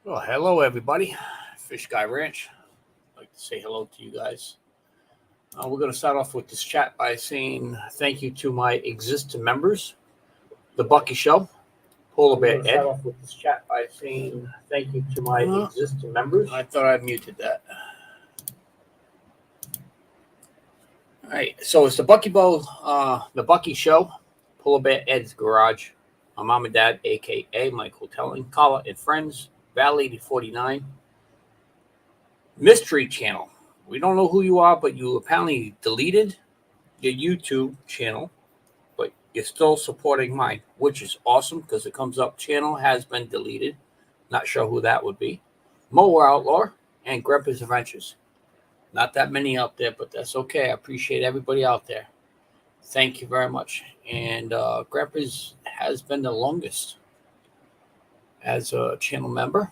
Well, hello, everybody. Fish Guy Ranch. I'd like to say hello to you guys. We're going to start off with this chat by saying thank you to my existing members. The Bucky Show, Polar Bear Ed. Start off with this chat by saying thank you to my existing members. I thought I muted that. All right, so it's the the Bucky Show, Polar Bear Ed's Garage. My mom and dad, a.k.a. Mike Hoteling, Carla and Friends, Val 8049, Mystery Channel. We don't know who you are, but you apparently deleted your YouTube channel, but you're still supporting mine, which is awesome because it comes up channel has been deleted. Not sure who that would be. Mower Outlaw and Grandpa's Adventures. Not that many out there, but that's okay. I appreciate everybody out there. Thank you very much. And Grandpa's has been the longest as a channel member.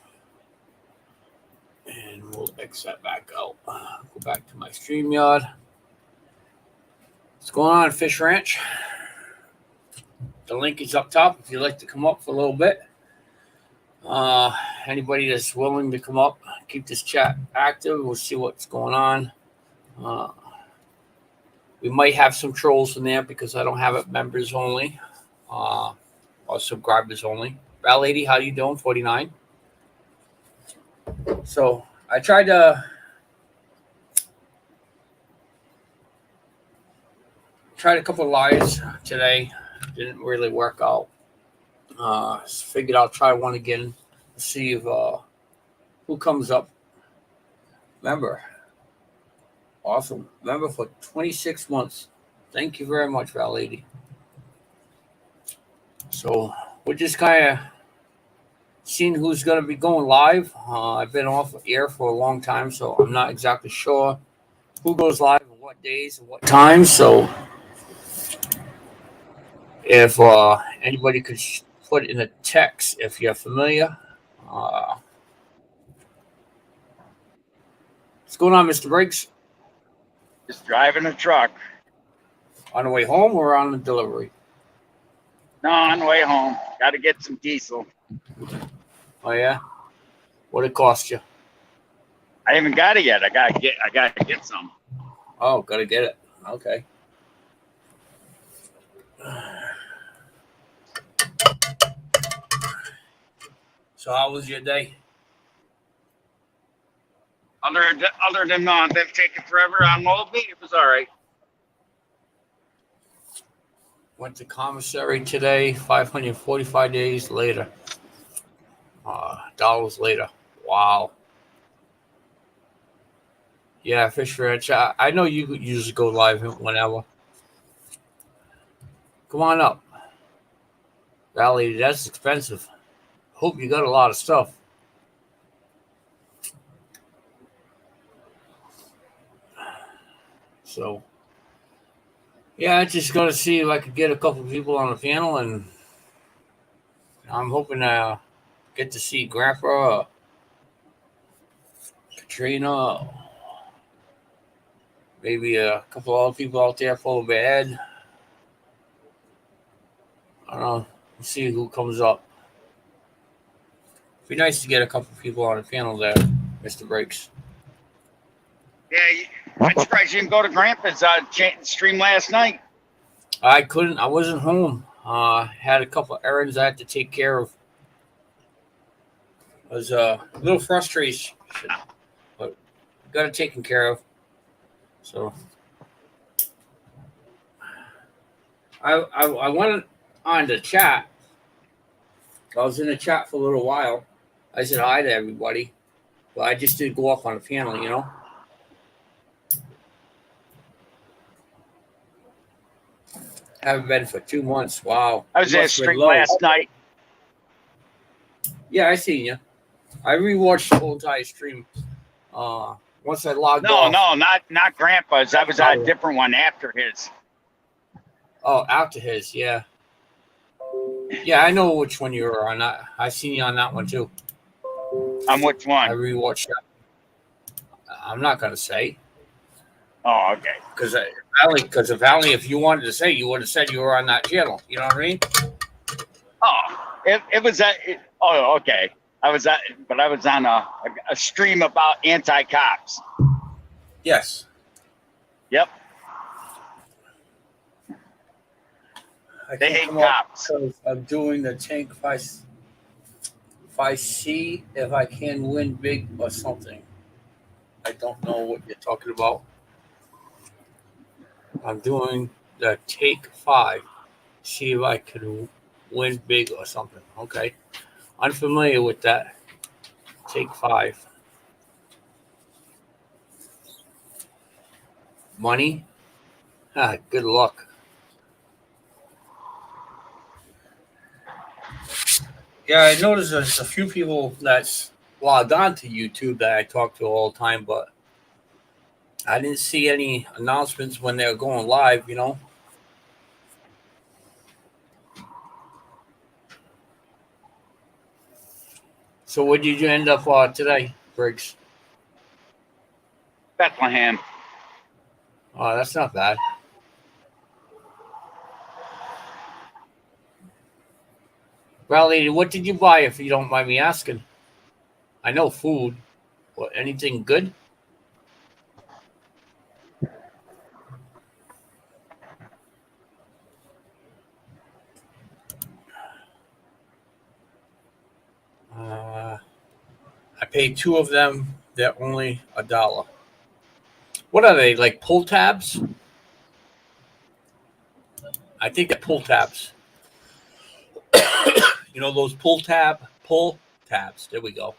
And we'll X that back out. Go back to my StreamYard. What's going on, Fish Ranch? The link is up top if you'd like to come up for a little bit. Anybody that's willing to come up, keep this chat active. We'll see what's going on. We might have some trolls in there because I don't have it members only or subscribers only. Val 80, how you doing? 49. So I tried a couple of lives today. Didn't really work out. Figured I'll try one again to see if who comes up. Member. Awesome. Member for 26 months. Thank you very much, Val 80. So we're just kind of seeing who's going to be going live. I've been off air for a long time, so I'm not exactly sure who goes live and what days and what times. So if anybody could put in a text if you're familiar. What's going on, Mr. Briggs? Just driving a truck. On the way home or on the delivery? No, on the way home. Got to get some diesel. Oh yeah, what it cost you? I haven't got it yet. I gotta get some. Oh, gotta get it. Okay. So how was your day? Other than them taking forever on Moby, it was all right. Went to commissary today. 545 days later. Dollars later. Wow. Yeah, Fish Ranch. I know you could usually go live whenever. Come on up. Valley, that's expensive. Hope you got a lot of stuff. So, yeah, I'm just going to see if I could get a couple people on the panel, and I'm hoping to get to see Grandpa, Katrina, maybe a couple other people out there full of bad. I don't know. We'll see who comes up. It'd be nice to get a couple people on the panel there, Mr. Breaks. Yeah, I'm surprised you didn't go to Grandpa's stream last night. I couldn't. I wasn't home. Had a couple errands I had to take care of. I was a little frustrated, but got it taken care of. So I went on the chat. I was in the chat for a little while. I said hi to everybody, but I just didn't go up on the panel, you know. Haven't been for 2 months. Wow. I was in a stream last night. Yeah, I seen you. I rewatched the whole entire stream. Once I logged off. No, not Grandpa's. I was on a different one after his. Oh, after his, yeah. Yeah, I know which one you were on. I seen you on that one too. On which one? I rewatched that. I'm not gonna say. Oh, okay. Because if you wanted to say, you would have said you were on that channel. You know what I mean? Oh, it was that. Oh, okay. I was on a stream about anti-cops. Yes. Yep. I They can't hate come up cops. because I'm doing the tank if I see if I can win big or something. I don't know what you're talking about. I'm doing the take 5. See if I can win big or something. Okay. Unfamiliar with that. Take 5. Money? Good luck. Yeah, I noticed there's a few people that's logged on to YouTube that I talk to all the time, but I didn't see any announcements when they're going live, So what did you end up today, Briggs? Bethlehem. Oh, that's not bad. Well, lady, what did you buy if you don't mind me asking? I know food. What, anything good? I paid 2 of them. They're only $1. What are they, like pull tabs? I think they're pull tabs. Those pull tabs. There we go.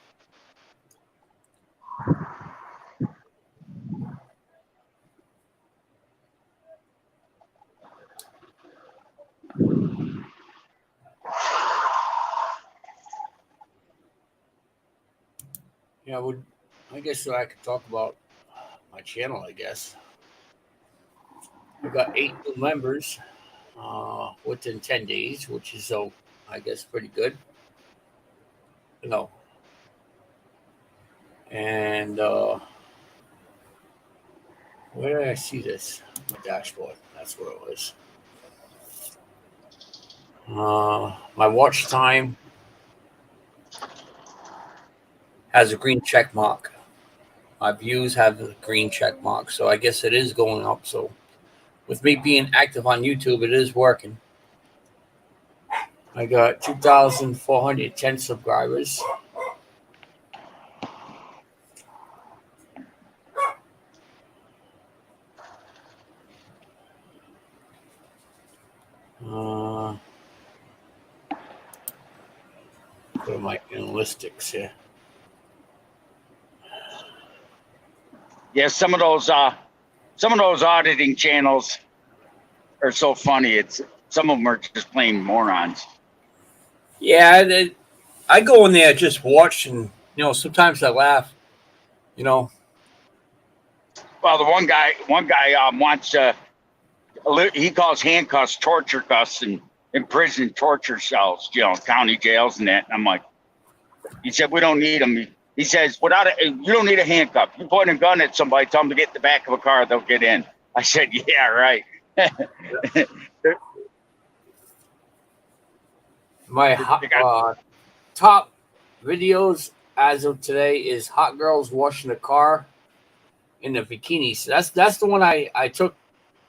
Yeah, I guess I could talk about my channel, I guess. We've got 8 new members within 10 days, which is, I guess, pretty good. And where did I see this? My dashboard. That's what it was. My watch time has a green check mark. My views have a green check mark, so I guess it is going up. So with me being active on YouTube, it is working. I got 2,410 subscribers. What are my analytics here? Yeah, some of those auditing channels are so funny. Some of them are just plain morons. Yeah, I go in there just watch, and sometimes I laugh. Well, the one guy wants he calls handcuffs torture cuffs and in prison torture cells, county jails and that. And I'm like, he said, we don't need them. He says, you don't need a handcuff. You point a gun at somebody, tell them to get in the back of a car, they'll get in. I said, yeah, right. My top videos as of today is hot girls washing the car in the bikinis. That's the one I took,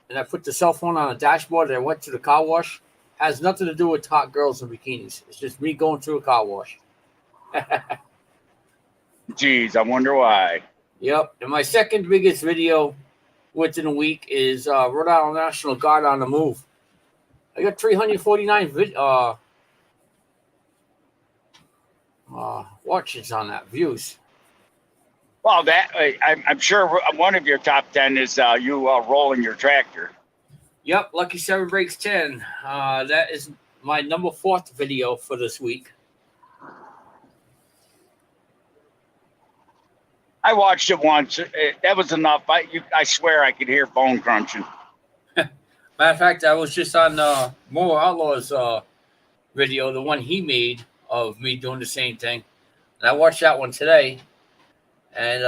and I put the cell phone on the dashboard and I went to the car wash. Has nothing to do with hot girls in bikinis. It's just me going through a car wash. Jeez, I wonder why. Yep. And my second biggest video within a week is Rhode Island National Guard on the move. I got 349 watches on that, views. Well, I'm sure one of your top 10 is you rolling your tractor. Yep, Lucky 7 Breaks 10. That is my number 4th video for this week. I watched it once. That was enough. I swear I could hear bone crunching. Matter of fact, I was just on Mower Outlaw's video, the one he made of me doing the same thing. And I watched that one today. And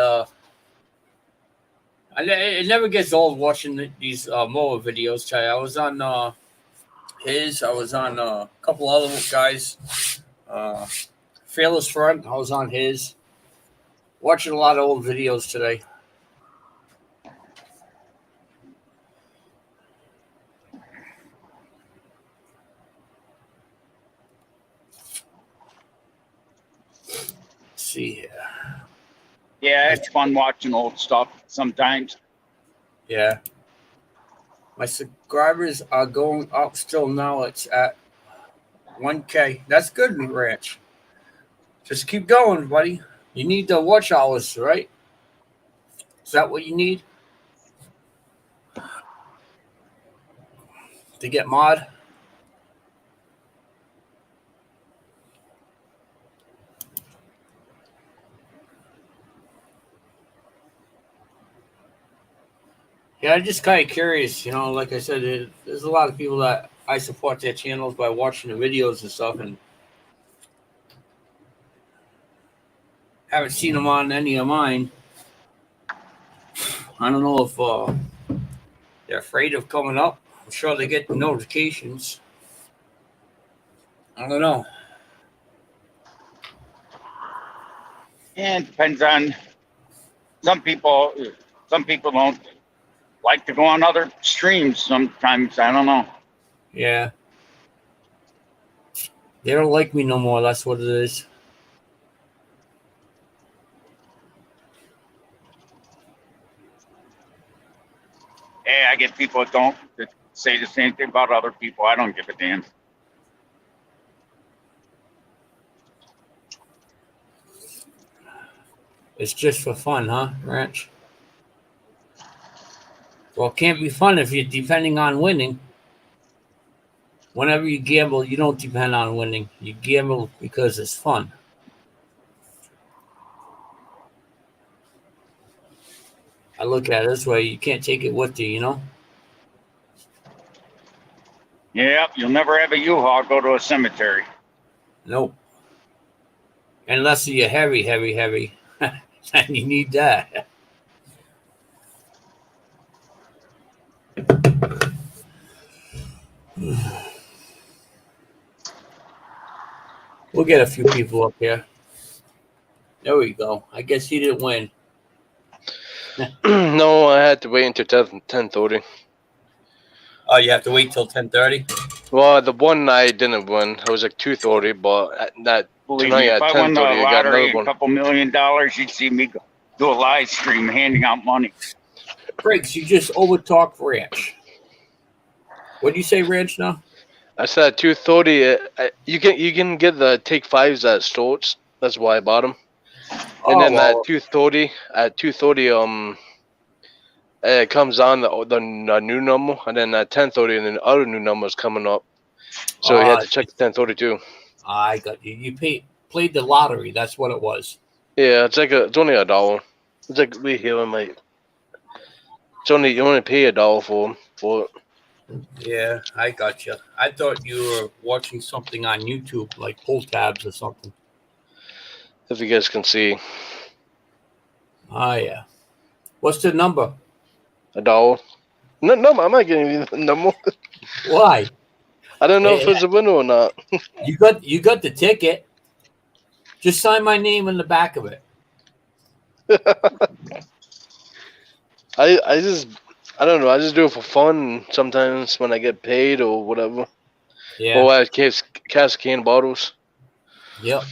it never gets old watching these mower videos. I was on I was on a couple other guys' Fearless Front, I was on his. Watching a lot of old videos today. Let's see here. Yeah, it's fun watching old stuff sometimes. Yeah. My subscribers are going up still now. It's at 1K. That's good, Ranch. Just keep going, buddy. You need the watch hours, right? Is that what you need? To get mod? Yeah, I'm just kind of curious. Like I said, there's a lot of people that I support their channels by watching the videos and stuff, and haven't seen them on any of mine. I don't know if they're afraid of coming up. I'm sure they get the notifications. I don't know. And it depends on some people. Some people don't like to go on other streams sometimes. I don't know. Yeah. They don't like me no more. That's what it is. Hey, I get people that say the same thing about other people. I don't give a damn. It's just for fun, huh, Ranch? Well, it can't be fun if you're depending on winning. Whenever you gamble, you don't depend on winning. You gamble because it's fun. I look at it this way. You can't take it with you, Yep, you'll never have a U-Haul go to a cemetery. Nope. Unless you're heavy. And you need that. We'll get a few people up here. There we go. I guess he didn't win. No, I had to wait until 10:30. Oh, you have to wait till 10:30? Well, the one I didn't win, it was like 2:30, but Believe tonight me, at if I won the 10:30, I got lottery another and a one. couple $1 million, you'd see me do a live stream handing out money. Briggs, you just overtalk Ranch. What do you say, Ranch, now? I said at 2:30. You can get the take fives at Stoltz. That's why I bought them. And then at 2:30, it comes on the new number, and then at 10:30, and then the other new number is coming up. So you had to check the 10:30 too. I got you. You played the lottery. That's what it was. Yeah, it's only $1. It's like we here in like. You only pay $1 for it. Yeah, I got you. I thought you were watching something on YouTube, like pull tabs or something. If you guys can see. Oh, yeah. What's the number? $1. No, I'm not getting you the number. Why? I don't know if it's a winner or not. You got the ticket. Just sign my name in the back of it. I don't know. I just do it for fun sometimes when I get paid or whatever. Yeah. Or I cast can bottles. Yep.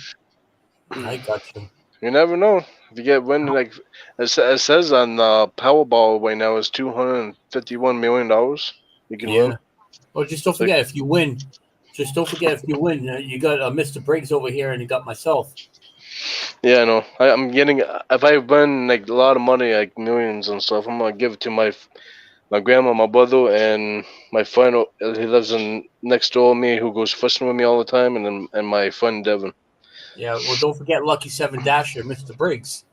I got you. You never know. If you get win, like it says on Powerball right now is $251 million. You can win. Well, just don't forget if you win. You got Mr. Briggs over here, and you got myself. Yeah, I know. I'm getting. If I win like a lot of money, like millions and stuff, I'm gonna give it to my grandma, my brother, and my friend. He lives in next door to me, who goes fishing with me all the time, and my friend Devin. Yeah. Well, don't forget Lucky 7 Dasher, Mr. Briggs.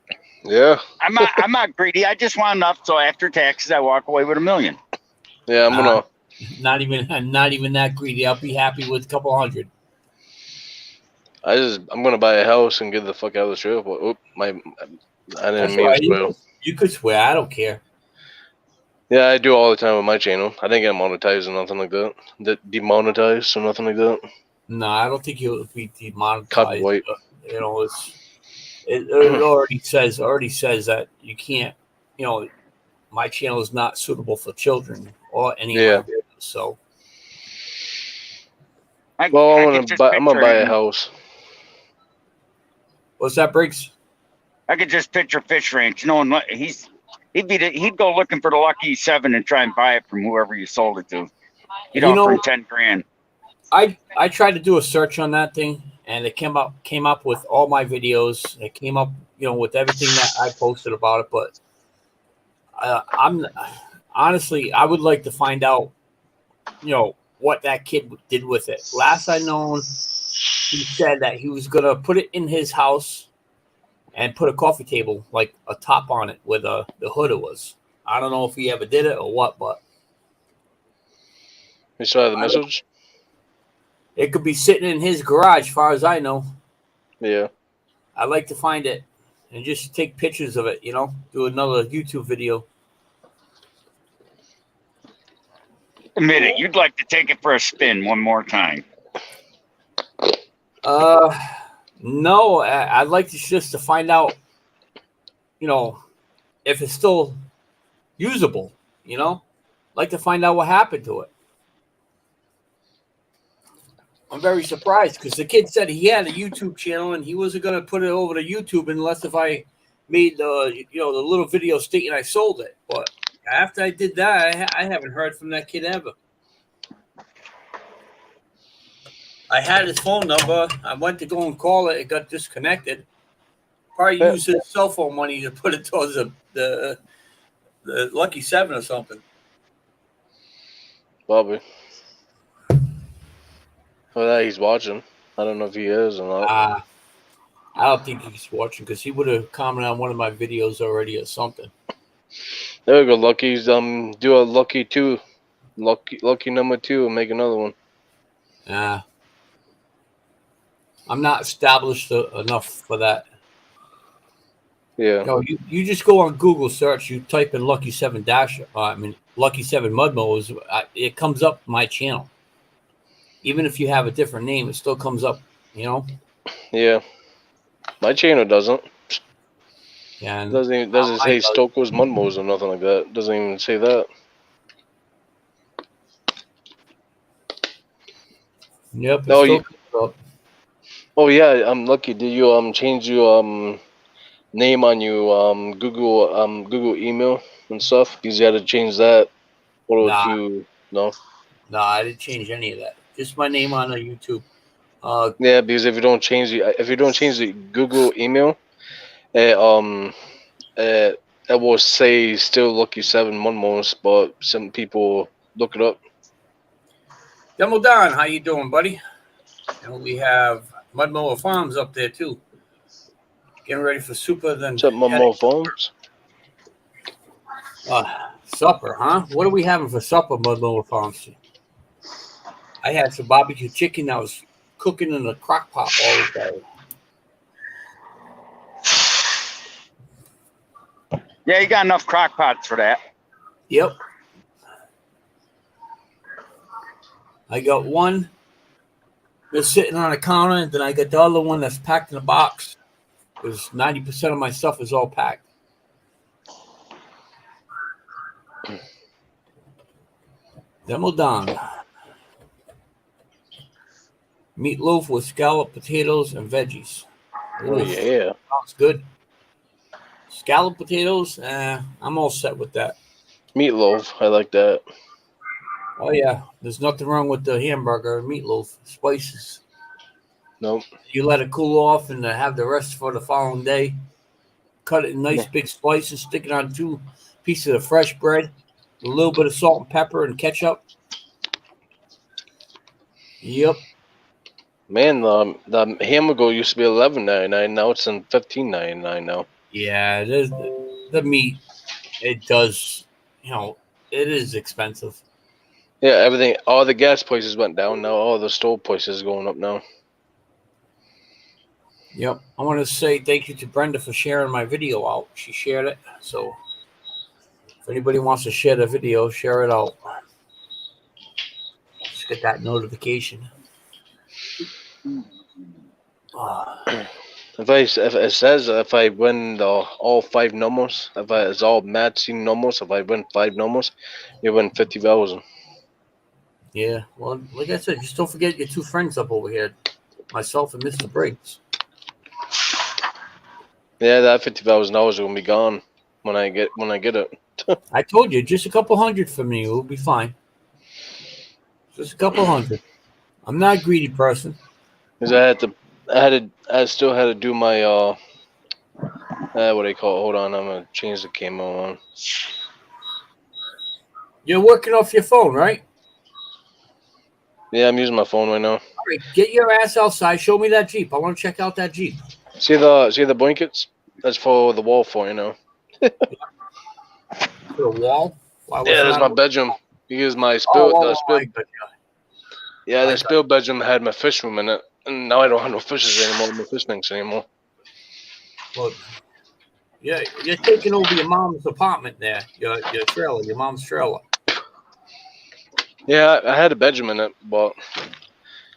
Yeah. I'm not greedy. I just want enough so after taxes, I walk away with $1 million. Yeah, I'm gonna. Not even that greedy. I'll be happy with a couple hundred. I'm gonna buy a house and get the fuck out of the strip. I didn't mean to swear. You could swear. I don't care. Yeah, I do all the time with my channel. I didn't get monetized or nothing like that. Demonetized or nothing like that. No, I don't think you'll be demonetized. Copyright. You know, it already says that you can't. You know, my channel is not suitable for children or any of my videos. So, I'm gonna buy a house. What's that, Briggs? I could just picture Fish Ranch. He'd go looking for the lucky 7 and try and buy it from whoever you sold it to. He'd offer him 10 grand. I tried to do a search on that thing, and it came up with all my videos. It came up, with everything that I posted about it. But I'm honestly, I would like to find out, what that kid did with it. Last I known, he said that he was gonna put it in his house and put a coffee table, like a top on it, where the hood was. I don't know if he ever did it or what, but you saw the message. It could be sitting in his garage, as far as I know. Yeah. I'd like to find it and just take pictures of it, do another YouTube video. Admit it, you'd like to take it for a spin one more time. No, I'd like to find out, if it's still usable, like to find out what happened to it. I'm very surprised because the kid said he had a YouTube channel and he wasn't going to put it over to YouTube unless if I made the little video stating I sold it. But after I did that, I haven't heard from that kid ever. I had his phone number. I went to go and call it. It got disconnected. Probably used his cell phone money to put it towards the Lucky 7 or something. Probably. Well, that he's watching. I don't know if he is or not. I don't think he's watching because he would have commented on one of my videos already or something. There we go, Lucky's. Do a Lucky 2. Lucky number 2 and make another one. Yeah. I'm not established enough for that. Yeah. You just go on Google search. You type in Lucky 7 Lucky 7 Mud Mowers. It comes up my channel. Even if you have a different name, it still comes up. Yeah. My channel doesn't. Yeah. Doesn't say Stoker's Mud Mowers or nothing like that. Doesn't even say that. Yep. Oh yeah, I'm Lucky. Did you change your name on your Google email and stuff? Because you had to change that. Or if you no? No, I didn't change any of that. Just my name on the YouTube. Yeah, because if you don't change the Google email, it will say still Lucky 7 Mud Mowers, but some people look it up. Demo Don, how you doing, buddy? And we have Mud Mower Farms up there too. Getting ready for super. Then What's up, Mud Mower Farms? Supper, huh? What are we having for supper, Mud Mower Farms? I had some barbecue chicken that was cooking in a crock pot all the day. Yeah, you got enough crock pots for that. Yep. I got one that's sitting on a counter, and then I got the other one that's packed in a box. Because 90% of my stuff is all packed. Demo Don. Meatloaf with scalloped potatoes and veggies. Oh, yeah. Sounds good. Scalloped potatoes, I'm all set with that. Meatloaf, I like that. Oh, yeah. There's nothing wrong with the hamburger meatloaf. Spices. Nope. You let it cool off and have the rest for the following day. Cut it in nice big slices, stick it on 2 pieces of fresh bread, a little bit of salt and pepper and ketchup. Yep. Man, the hamburger used to be $11.99. Now it's in $15.99 now. Yeah, the meat, it does, it is expensive. Yeah, everything, all the gas prices went down. Now all the stove prices are going up now. Yep. I want to say thank you to Brenda for sharing my video out. She shared it. So if anybody wants to share the video, share it out. Just get that notification. If it says if I win all 5 numbers, it's all matching numbers. If I win 5 numbers, you win 50,000. Yeah. Well, like I said, just don't forget your 2 friends up over here, myself and Mr. Briggs. Yeah, that $50,000 will be gone when I get it. I told you, just a couple hundred for me, we'll be fine. Just a couple hundred. I'm not a greedy person. Because I still had to do my what do you call it? Hold on, I'm gonna change the camera on. You're working off your phone, right? Yeah, I'm using my phone right now. All right, get your ass outside. Show me that Jeep. I want to check out that Jeep. See the blankets? That's for the wall for, you know. To the wall? Why, Yeah, that's my bedroom. Because my spill, the spill bedroom had my fish room in it, and now I don't have no fishes anymore, no fish tanks anymore. Well, yeah, you're taking over your mom's apartment there, your trailer, your mom's trailer. Yeah, I had a bedroom in it, but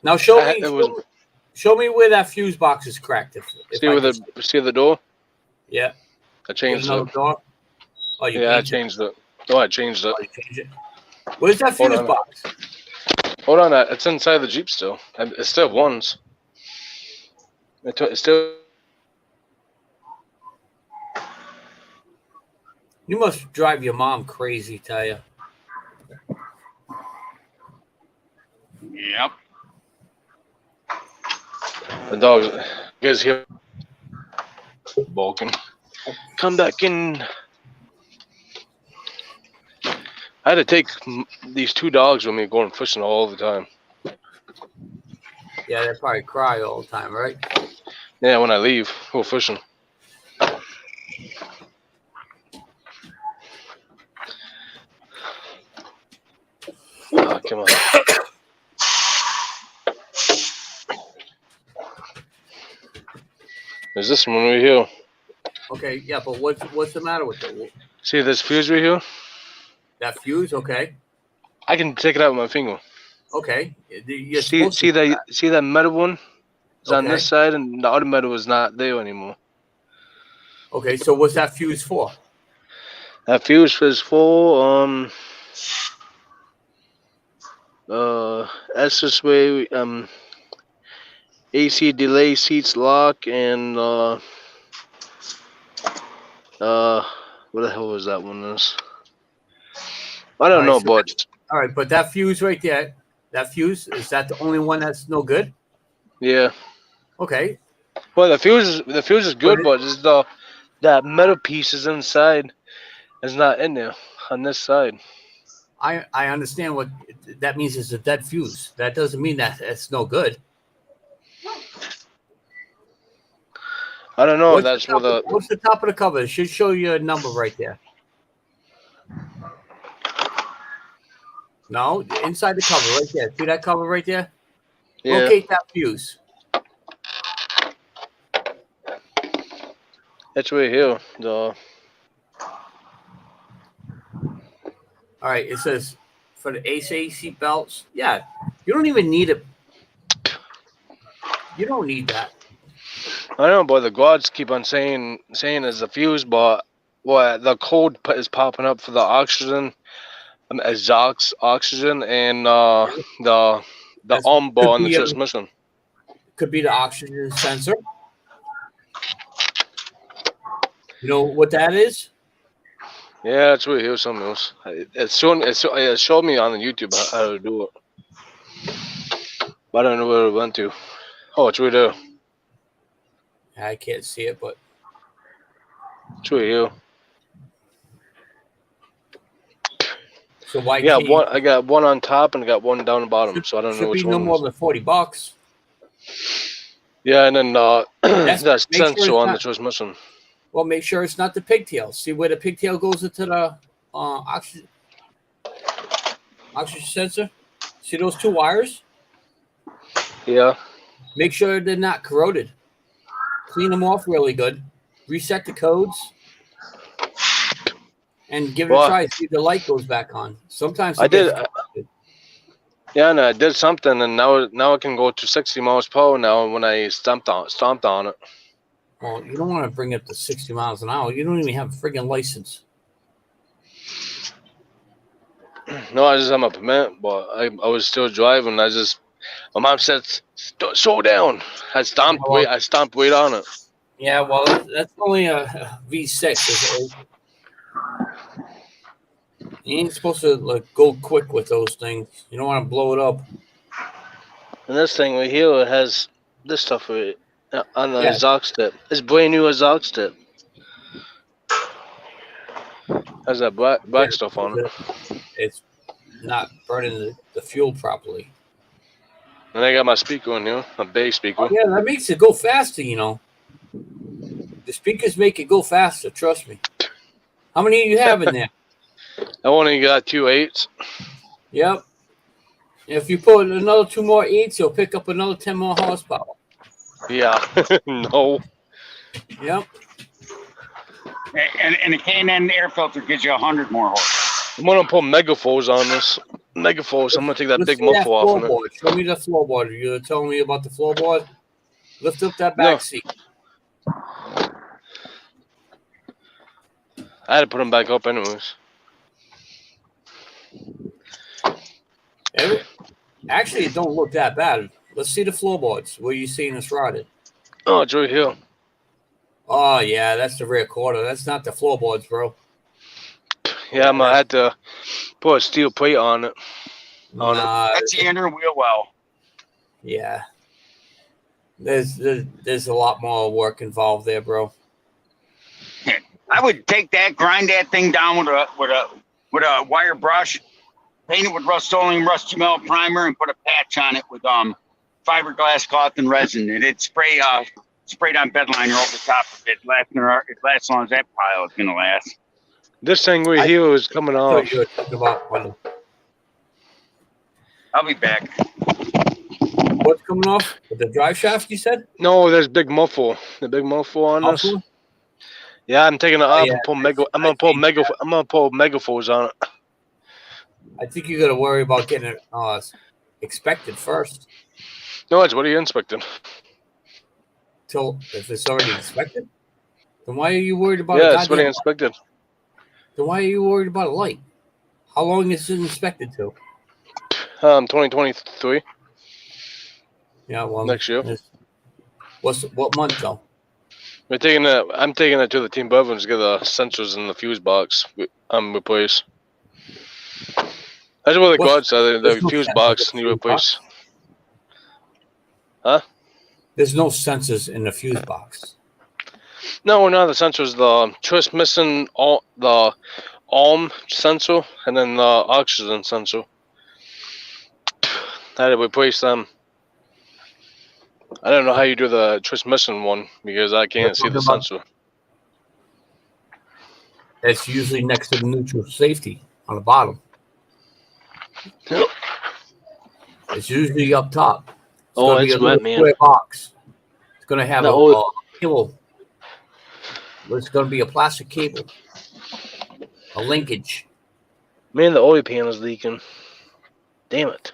now show me where that fuse box is cracked. See the door? Yeah. I changed it. Door? Oh, I changed it. Oh, I changed it. Oh, you changed it. Where's that fuse box? Hold on, it's inside the Jeep still. It still runs. It still. You must drive your mom crazy, tell you. Yep. The dog is here. Balkan. Come back in. I had to take these 2 dogs with me going fishing all the time. Yeah, they probably cry all the time, right? Yeah, when I leave, go fishing. Oh, come on. There's this one right here. Okay, yeah, but what's the matter with it? See this fuse right here? That fuse, okay. I can take it out with my finger. Okay. See that metal one? It's on this side, and the other metal is not there anymore. Okay, so what's that fuse for? That fuse is for access way, AC delay, seats lock, and what the hell was that one? I don't know, but all right, but that fuse right there, that fuse, is that the only one that's no good? Yeah. Okay. Well, the fuse is good, but it's that metal piece is inside. It's not in there on this side. I understand what that means. Is a dead fuse. That doesn't mean that it's no good. I don't know. What's the top of the cover? It should show you a number right there. No, inside the cover right there. See that cover right there? Yeah. Locate that fuse. It's right here. All right. It says for the AC seat belts. Yeah, you don't even need it. You don't need that. I know, but the guards keep on saying it's a fuse, but the code is popping up for the oxygen, exhaust oxygen, and the on-bar and the transmission. Could be the oxygen sensor. You know what that is? Yeah, it's right here. Something else. It showed me on the YouTube how to do it, but I don't know where it went to. Oh, it's right there. I can't see it, but it's right here. So why? Yeah, I got one on top and I got one down the bottom. So I don't know which one. Should be no more than $40. Yeah, and then that sensor on the transmission. Well, make sure it's not the pigtail. See where the pigtail goes into the oxygen sensor? See those 2 wires? Yeah. Make sure they're not corroded. Clean them off really good. Reset the codes. And give it a try. See if the light goes back on. Sometimes I did. Yeah, and I did something, and now it can go to 60 miles per hour now when I stomped on it. Well, you don't want to bring it to 60 miles an hour. You don't even have a friggin' license. No, I just had my permit, but I was still driving. My mom said, slow down. I stomped weight on it. Yeah, well, that's only a V6. You ain't supposed to go quick with those things. You don't want to blow it up. And this thing right here, it has this stuff with it on the exhaust tip. It's brand new exhaust tip. Has that black stuff on it. It's not burning the fuel properly. And I got my speaker on here, a bass speaker. Oh, yeah, that makes it go faster, you know. The speakers make it go faster, trust me. How many do you have in there? I only got 2 8s. Yep. If you put another 2 more 8s, you'll pick up another 10 more horsepower. Yeah. No. Yep. And a K&N air filter gives you 100 more horse. I'm gonna put megaphos on this. Megaphos. I'm gonna take that big muffle off of it. Show me the floorboard. You're telling me about the floorboard? Lift up that back seat. I had to put them back up anyways. Actually, it don't look that bad. Let's see the floorboards. Where you seeing us rotted? Oh, it's right here. Oh, yeah, that's the rear quarter. That's not the floorboards, bro. Yeah, I had to put a steel plate on it. That's the inner wheel well. Yeah. There's a lot more work involved there, bro. I would take that, grind that thing down with a wire brush, paint it with Rust-Oleum Rusty Melt primer, and put a patch on it with fiberglass cloth and resin. And it'd sprayed on bed liner over the top of it. It lasts as long as that pile is gonna last. This thing right here is coming off. You were talking about I'll be back. what's coming off? The drive shaft, you said? No, there's big muffle. The big muffle on this. Yeah, I'm taking it off and pull I'm gonna pull megaphos on it. I think you got to worry about getting it inspected first. No, it's what are you inspecting? If it's already inspected, then why are you worried about? Yeah, it's what I inspected. Then why are you worried about a light? How long is it inspected to? 2023. Yeah, well, next year. What month though? I'm taking it to the Team Bourbon to get the sensors in the fuse box replaced. That's what the God said. The fuse box need replaced. Huh? There's no sensors in the fuse box. No, not the sensors. The twist missing the arm sensor and then the oxygen sensor. I had to replace them. I don't know how you do the twist missing one because I can't see the sensor. It's usually next to the neutral safety on the bottom. It's usually up top. It's wet, man. Square box. It's going to have a cable. It's going to be a plastic cable. A linkage. Man, the oil pan is leaking. Damn it.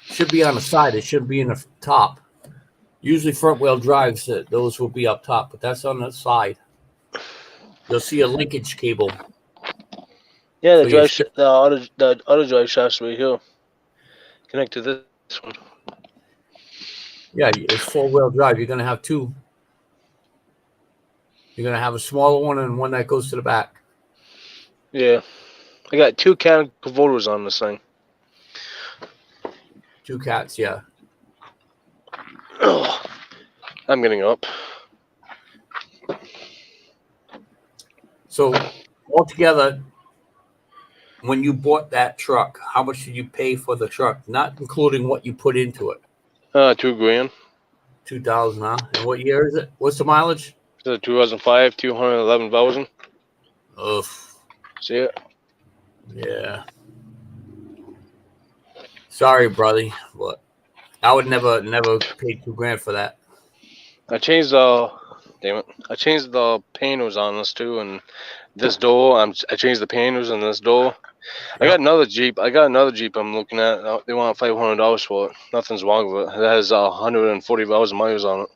Should be on the side. It shouldn't be in the top. Usually front wheel drives, those will be up top, but that's on the side. You'll see a linkage cable. Yeah, the auto drive shaft's right here. Connect to this one. Yeah, it's 4-wheel drive. You're going to have two. You're going to have a smaller one and one that goes to the back. Yeah. I got 2 cat converters on this thing. 2 cats, yeah. Oh, I'm getting up. So, altogether, when you bought that truck, how much did you pay for the truck? Not including what you put into it. $2,000. 2,000, huh? And what year is it? What's the mileage? It's a 2005, 211,000. Ugh. See it? Yeah. Sorry, brother, but I would never pay $2,000 for that. I changed the panels on this too, and this door. I changed the panels on this door. I got another Jeep. I'm looking at. They want $500 for it. Nothing's wrong with it. It has 140,000 miles on it.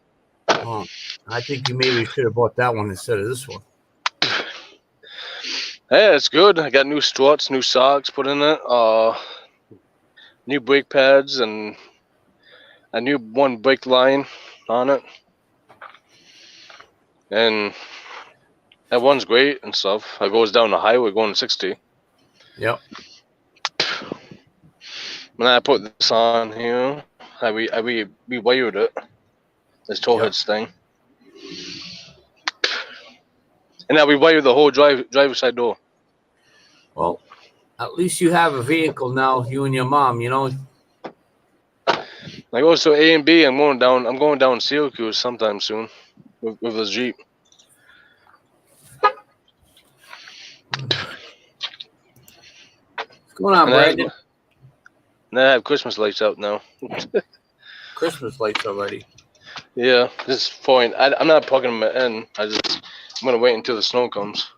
Oh, I think you maybe should have bought that one instead of this one. Yeah, it's good. I got new struts, new socks put in it. New brake pads and a new one brake line on it. And that one's great and stuff. It goes down the highway going 60. Yep. When I put this on here, I rewired it. This tow hitch thing. And I rewired the whole driver's side door. Well, at least you have a vehicle now, you and your mom, you know. I go to A and B. I'm going down Syracuse sometime soon with this Jeep. What's going on, Brandon? And I have Christmas lights out now. Christmas lights already. Yeah, this point. I'm not plugging them in. I'm gonna wait until the snow comes.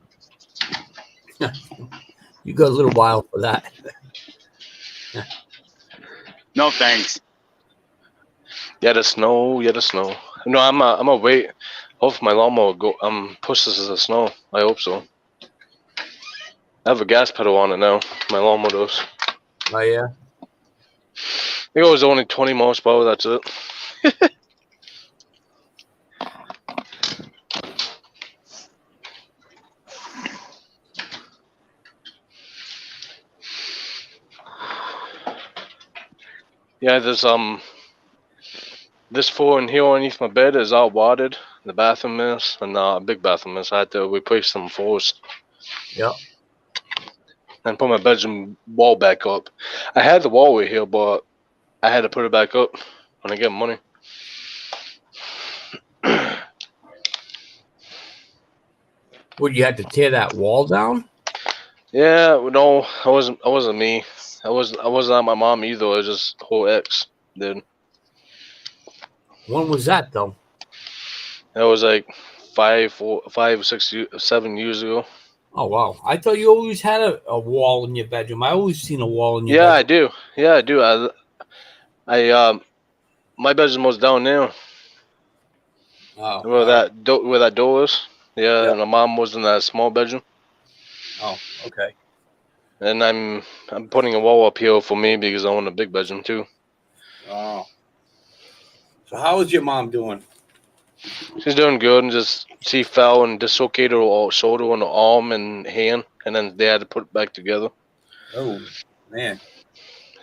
You got a little while for that. No thanks. Yeah, the snow. No, I'm gonna wait. Hopefully my lawnmower will go pushes the snow. I hope so. I have a gas pedal on it now. My lawnmower does. Oh yeah. It goes only 20 miles per hour. That's it. Yeah, there's this floor in here underneath my bed is all wadded. The bathroom is, and a big bathroom is. I had to replace some floors. Yep. And put my bedroom wall back up. I had the wall right here, but I had to put it back up when I get money. Would you have to tear that wall down? Yeah, no, I wasn't me. I wasn't on my mom either. It was just whole ex did. When was that though? That was like 7 years ago. Oh wow! I thought you always had a wall in your bedroom. I always seen a wall in your Yeah, bedroom. I do. I my bedroom was down there. Oh, Where that door is. Yeah, Yep. and my mom was in that small bedroom. Oh, okay. And I'm putting a wall up here for me because I want a big bedroom too. Oh. So how is your mom doing? She's doing good, and she fell and dislocated her shoulder on the arm and hand, and then they had to put it back together. Oh man.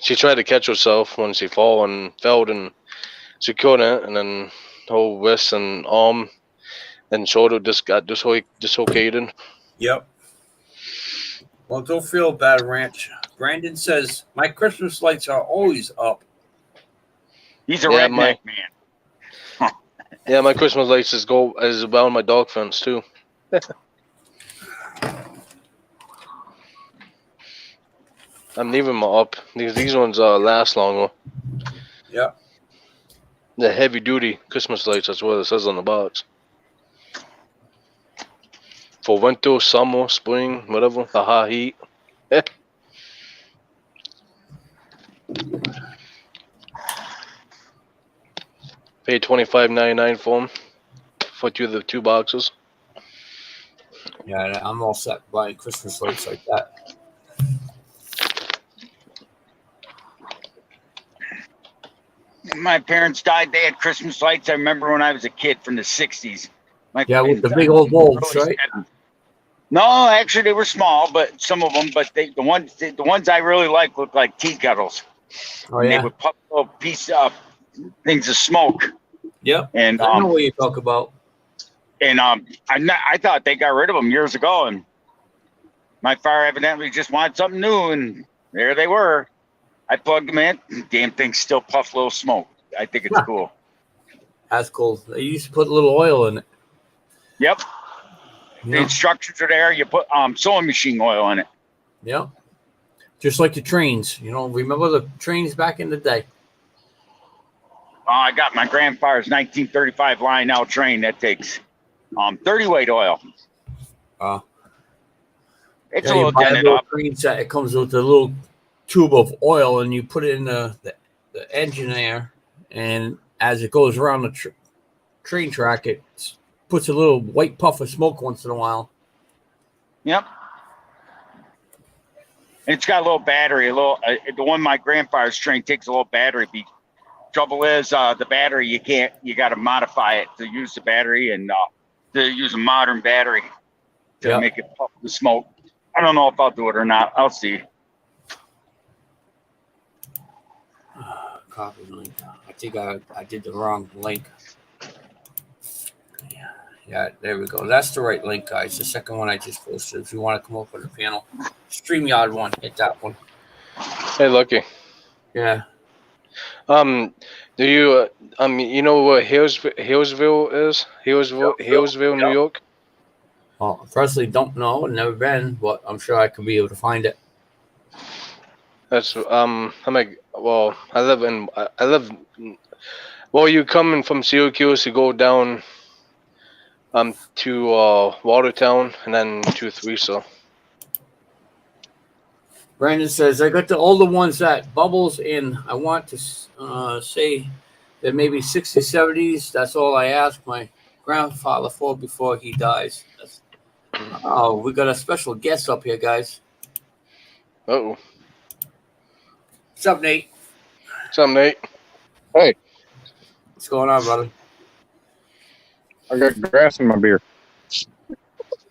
She tried to catch herself when she fell and she couldn't, and then whole wrist and arm and shoulder just got dislocated. Yep. Well, don't feel bad, Ranch. Brandon says my Christmas lights are always up. He's a redneck man. Yeah, my Christmas lights is around my dog fence too. I'm leaving them up. These ones last longer. Yeah. The heavy duty Christmas lights, that's what it says on the box. For winter, summer, spring, whatever, the high heat. Paid $25.99 for them. For the 2 boxes. Yeah, I'm all set buying Christmas lights like that. My parents died. They had Christmas lights. I remember when I was a kid from the 60s. Yeah, with the big old bulbs, right? No, actually they were small, but some of them. But the ones I really like look like tea kettles. Oh and yeah. They would pop little piece of things of smoke. Yep. And I know what you talk about. And I thought they got rid of them years ago, and my father evidently just wanted something new, and there they were. I plugged them in. Damn thing still puff little smoke. I think it's cool. That's cool. They used to put a little oil in it. Yep. The instructions are there. You put sewing machine oil in it. Yep. Just like the trains. You know, remember the trains back in the day? I got my grandfather's 1935 Lionel train that takes 30 weight oil. It's Yeah, a you little buy a dented little up. green set. It comes with a little tube of oil, and you put it in the engine there. And as it goes around the train track, it puts a little white puff of smoke once in a while. Yep. It's got a little battery. The one my grandfather's train takes a little battery. Trouble is, the battery you got to modify it to use the battery and to use a modern battery to make it puff the smoke. I don't know if I'll do it or not. I'll see. Copy link. I think I did the wrong link. Yeah, there we go. That's the right link, guys. The second one I just posted. If you want to come up with a panel, StreamYard one, hit that one. Hey, Lucky. Yeah. Do you you know what Hillsville is? Hillsville, New York. Well, personally, don't know. Never been, but I'm sure I could be able to find it. That's I'm like, well, I live. Well, you coming from Syracuse, you go down to Watertown and then to Theresa. Brandon says, I got the older ones that Bubbles in. I want to say that maybe 60s, 70s. That's all I asked my grandfather for before he dies. Oh, we got a special guest up here, guys. Uh-oh. What's up, Nate? What's up, Nate? Hey, What's going on, brother? I got grass in my beer.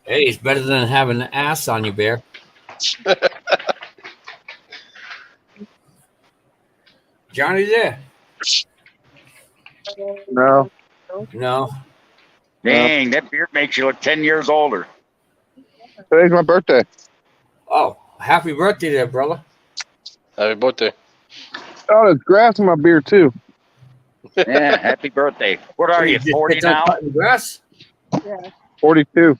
Hey, it's better than having an ass on your beer. Johnny there? No. No. Dang, that beard makes you look 10 years older. Today's my birthday. Oh, happy birthday there, brother. Happy birthday. Oh, there's grass in my beer, too. Yeah, happy birthday. What are you, just 40 get done now? cutting grass? 42.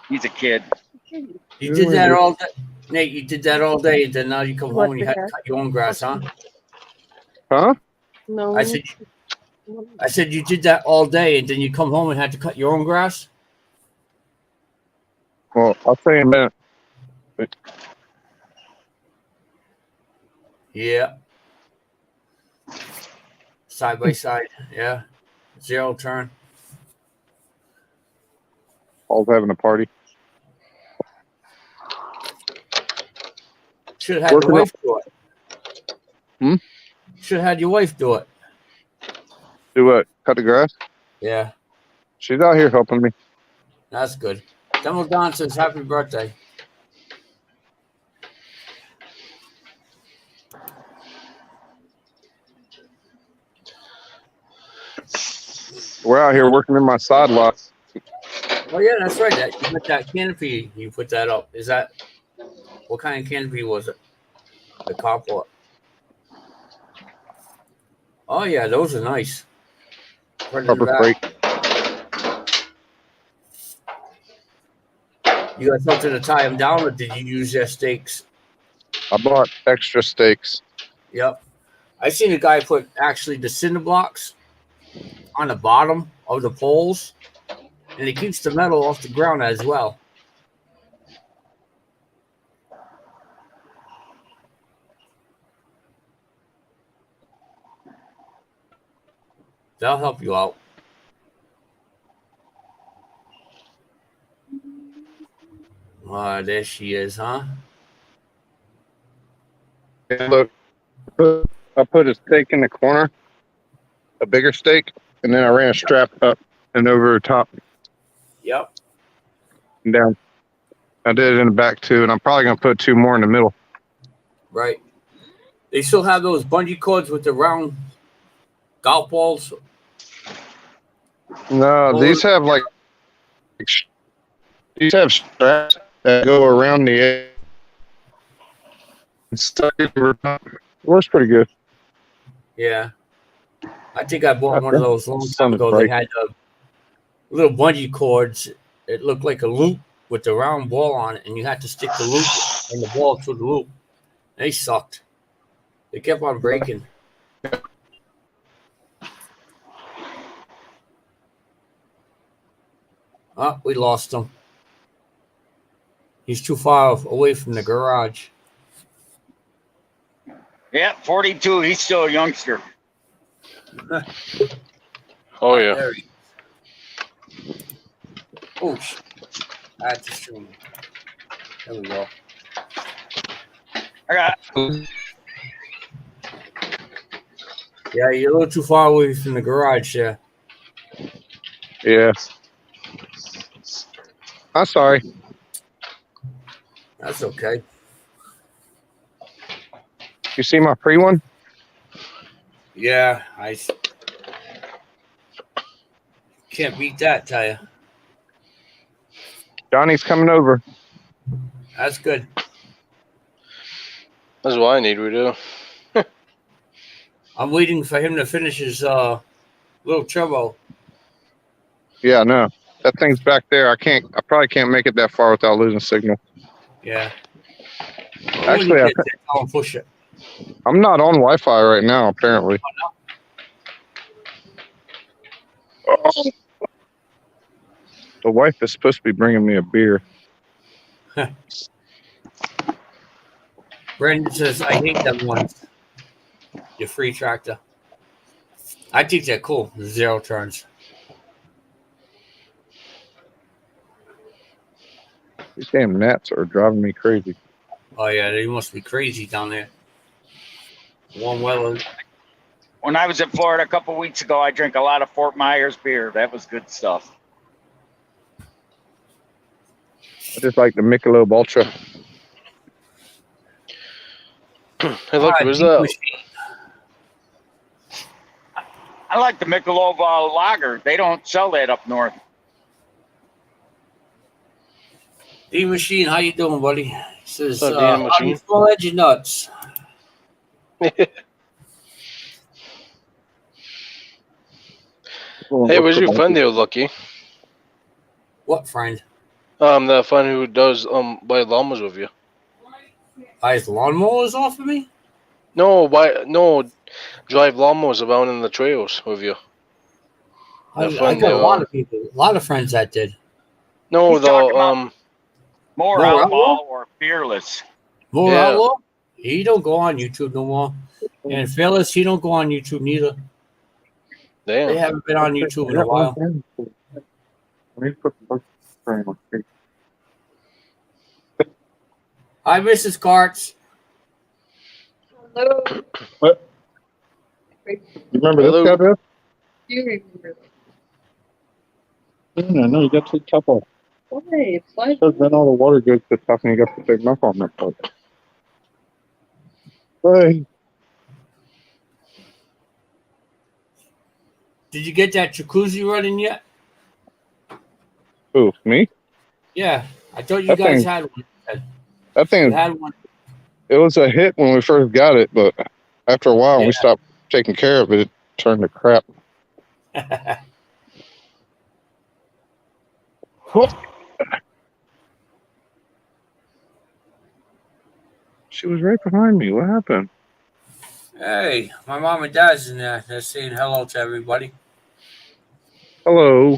He's a kid. You did that all day. Nate, you did that all day, and then now you come home and you had to cut your own grass, huh? Huh? No. I said you did that all day, and then you come home and had to cut your own grass? Well, I'll tell you in a minute. Yeah. Side by side, yeah. Zero turn. Paul's having a party. Should have had your wife do it. Should have had your wife do it. Do what? Cut the grass? Yeah, She's out here helping me. that's good. Demo Don says happy birthday. We're out here working in my side lot. Oh yeah, that's right. That you put that canopy. You put that up. Is that what kind of canopy was it? The carport. Oh yeah, those are nice. Front and Upper back. freight. You got something to tie them down, or did you use their stakes? I bought extra stakes. Yep. I seen a guy put actually the cinder blocks on the bottom of the poles, and it keeps the metal off the ground as well. That'll help you out. There she is, huh? And look, I put a stake in the corner, a bigger stake, and then I ran a strap up and over the top Yep. and down. I did it in the back too, and I'm probably going to put two more in the middle. Right. They still have those bungee cords with the round golf balls. No, these have these have straps that go around the edge. It's stuck over top. It works pretty good. Yeah. I think I bought one of those long time Sounded ago. bright. They had little bungee cords. It looked like a loop with the round ball on it, and you had to stick the loop and the ball to the loop. They sucked. They kept on breaking. Oh, we lost them. He's too far away from the garage. Yeah, 42. He's still a youngster. Oh yeah. There he is. Oh, I had to stream. There we go. I got. Yeah, you're a little too far away from the garage there. Yeah. I'm sorry. That's okay. You see my free one? Yeah, I can't beat that, tell you. Johnny's coming over. That's good. That's what I need to do. I'm waiting for him to finish his little turbo. Yeah, no. That thing's back there. I probably can't make it that far without losing signal. Yeah. Actually, I'll push it. I'm not on Wi-Fi right now, apparently. Oh. The wife is supposed to be bringing me a beer. Brandon says, I hate them ones. Your free tractor. I think they're cool. 0 turns. These damn gnats are driving me crazy. Oh, yeah, they must be crazy down there. Warm weather. When I was in Florida a couple weeks ago, I drank a lot of Fort Myers beer. That was good stuff. I just like the Michelob Ultra. Hey, look, where's that? I like the Michelob lager. They don't sell that up north. D-Machine, how you doing, buddy? He says, What's up, how D-Machine? you full edge of nuts? Hey, where's your friend there, Lucky? What friend? The friend who does buy llamas with you. Buys lawnmowers off of me? No, drive lawnmowers around in the trails with you. I friend got a there, lot of people, a lot of friends that did. No, He's talking about- More More outlaw outlaw? or fearless. More Yeah. outlaw? He don't go on YouTube no more. And Phyllis, he don't go on YouTube neither. They damn. haven't been on YouTube in a while. Hi, Mrs. Carts. Hello. What? You remember Hello? this guy, Beth? Do you remember? Yeah, no, you got to top off. Why? It's like Because then all the water goes to the top and you got to take them up on that part. Hey. Did you get that jacuzzi running yet? Who, me? Yeah, I thought you That guys thing- had one. That thing, You had one. it was a hit when we first got it, but after a while, when we Yeah. stopped taking care of it, it turned to crap. She was right behind me. What happened? Hey, my mom and dad's in there. They're saying hello to everybody. Hello.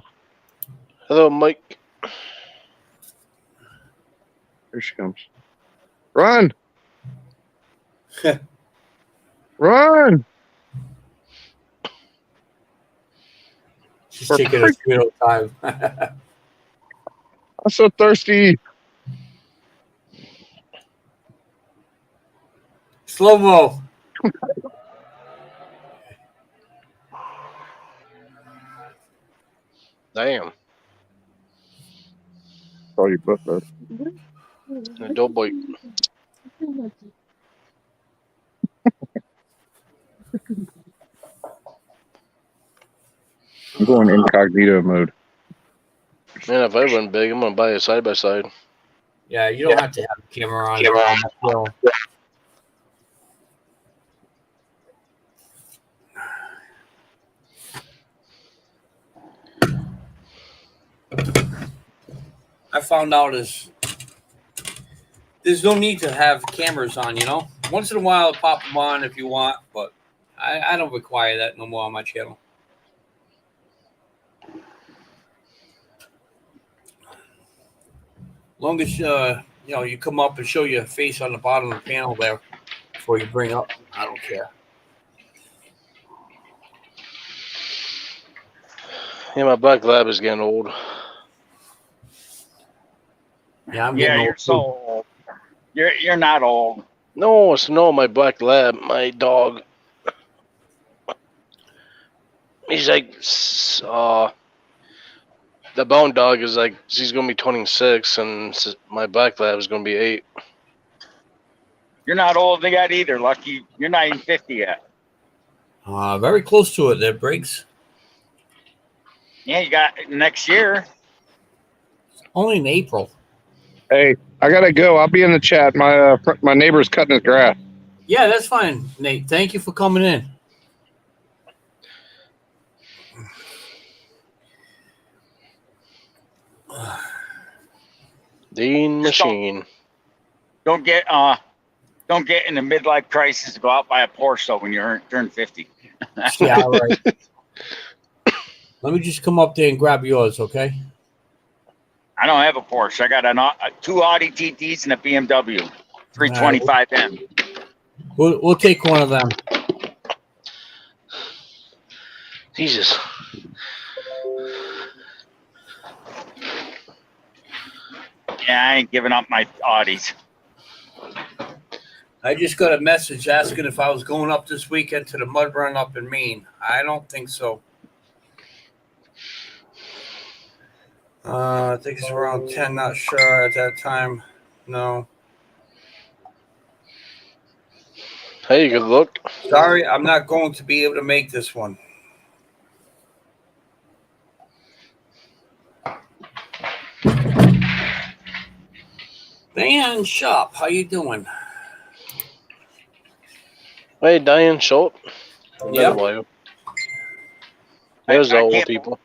Hello, Mike. Here she comes. Run! Run! She's For taking a sweet old time. I'm so thirsty. Slow mo. Damn. Oh, you both are. A dope boy. I'm going incognito mode. Man, if I run big, I'm gonna buy a side by side. Yeah, you don't have to have a camera on. Well, I found out there's no need to have cameras on, you know? Once in a while, pop them on if you want, but I don't require that no more on my channel. Long as you come up and show your face on the bottom of the panel there before you bring up. I don't care. Yeah, my black lab is getting old. Yeah, I'm getting Yeah, old you're too. so old. You're not old. No, it's no my black lab, my dog. He's like, the bone dog is like, he's gonna be 26, and my black lab is gonna be 8. You're not old yet either, Lucky. You're not even 50 yet. Very close to it there, Briggs. Yeah, you got next year. Only in April. Hey, I gotta go. I'll be in the chat. My neighbor's cutting his grass. Yeah, that's fine, Nate. Thank you for coming in. Dean Machine. Don't get in the midlife crisis to go out buy a Porsche though when you turn 50. Yeah, all right. Let me just come up there and grab yours, okay? I don't have a Porsche. I got two Audi TTs and a BMW 325M. We'll take one of them. Jesus. Yeah, I ain't giving up my Audis. I just got a message asking if I was going up this weekend to the mud run up in Maine. I don't think so. I think it's around 10, not sure at that time. No. Hey, good look. Sorry, I'm not going to be able to make this one. Dan Shop, how you doing? Hey, Diane Schultz. Yeah. There's I the old can't- people.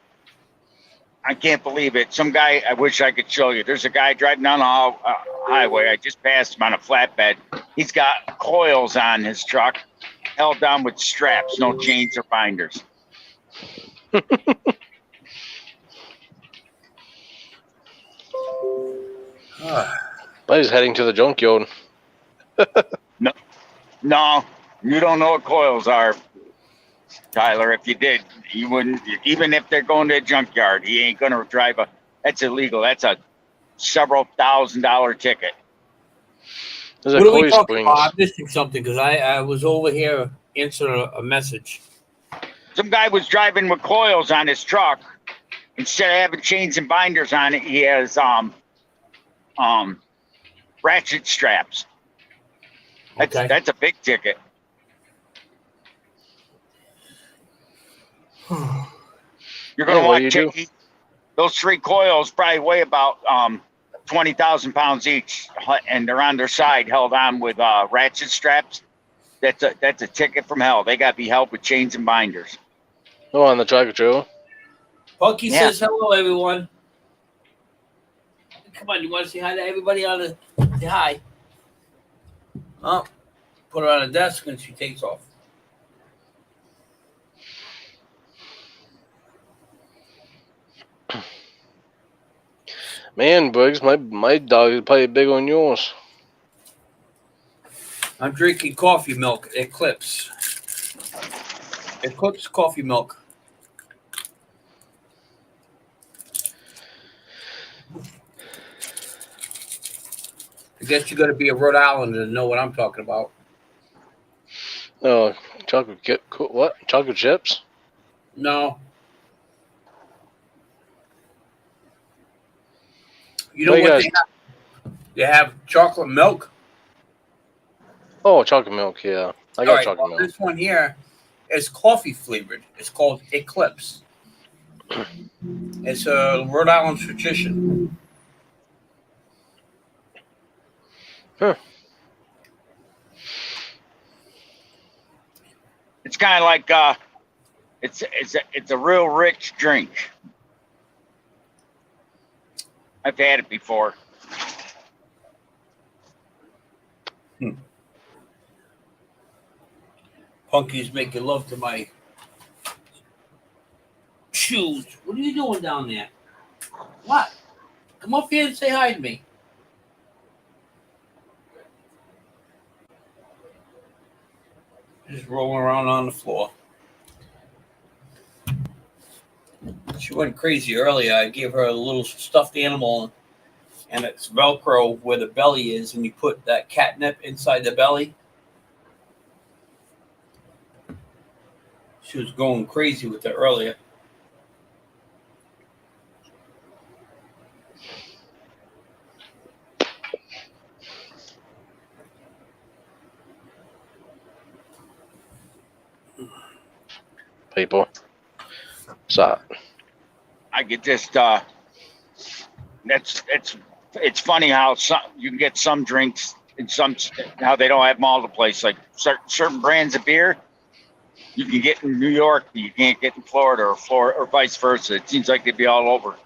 I can't believe it. Some guy, I wish I could show you. There's a guy driving down the highway. I just passed him on a flatbed. He's got coils on his truck, held down with straps, no chains or binders. But he's heading to the junkyard. No, you don't know what coils are, Tyler. If you did, you wouldn't. Even if they're going to a junkyard, he ain't going to drive a. That's illegal. That's a several $1,000 ticket. There's What a are we coil talking springs. about? I'm missing something because I was over here answering a message. Some guy was driving with coils on his truck. Instead of having chains and binders on it, he has ratchet straps. Okay. That's a big ticket. You're gonna Hey, what do you want those 3 coils probably weigh about 20,000 pounds each, and they're on their side held on with ratchet straps. That's a ticket from hell. They got to be held with chains and binders. Oh, on the tractor trailer. Punky Yeah. says hello, everyone. Come on, you want to say hi to everybody on the say hi? Oh, put her on the desk and she takes off. Man, Briggs, my dog is probably bigger than yours. I'm drinking coffee milk, Eclipse. Eclipse coffee milk. I guess you got to be a Rhode Islander to know what I'm talking about. Oh, what? Chocolate chips? No. You know What you what guys- they have? They have chocolate milk. Oh, chocolate milk, yeah. I got All right, chocolate well, milk. this one here is coffee flavored. It's called Eclipse. It's a Rhode Island tradition. Huh. It's kind of like it's a real rich drink. I've had it before. Punky's making love to my shoes. What are you doing down there? What? Come up here and say hi to me. Just rolling around on the floor. She went crazy earlier. I gave her a little stuffed animal, and it's Velcro where the belly is, and you put that catnip inside the belly. She was going crazy with it earlier. People. Stop. I could just it's funny how you can get some drinks and some how they don't have them all the place. Like certain brands of beer you can get in New York, you can't get in Florida or vice versa. It seems like they'd be all over.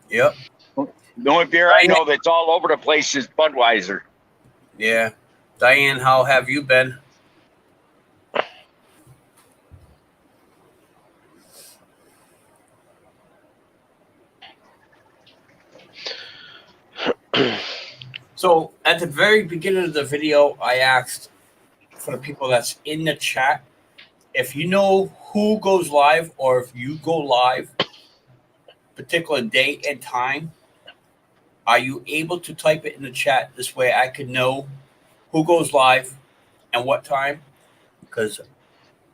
Yep. The only beer I know that's all over the place is Budweiser. Yeah. Diane, how have you been? So at the very beginning of the video, I asked for the people that's in the chat, if you know who goes live or if you go live, particular date and time, are you able to type it in the chat? This way I can know who goes live and what time, because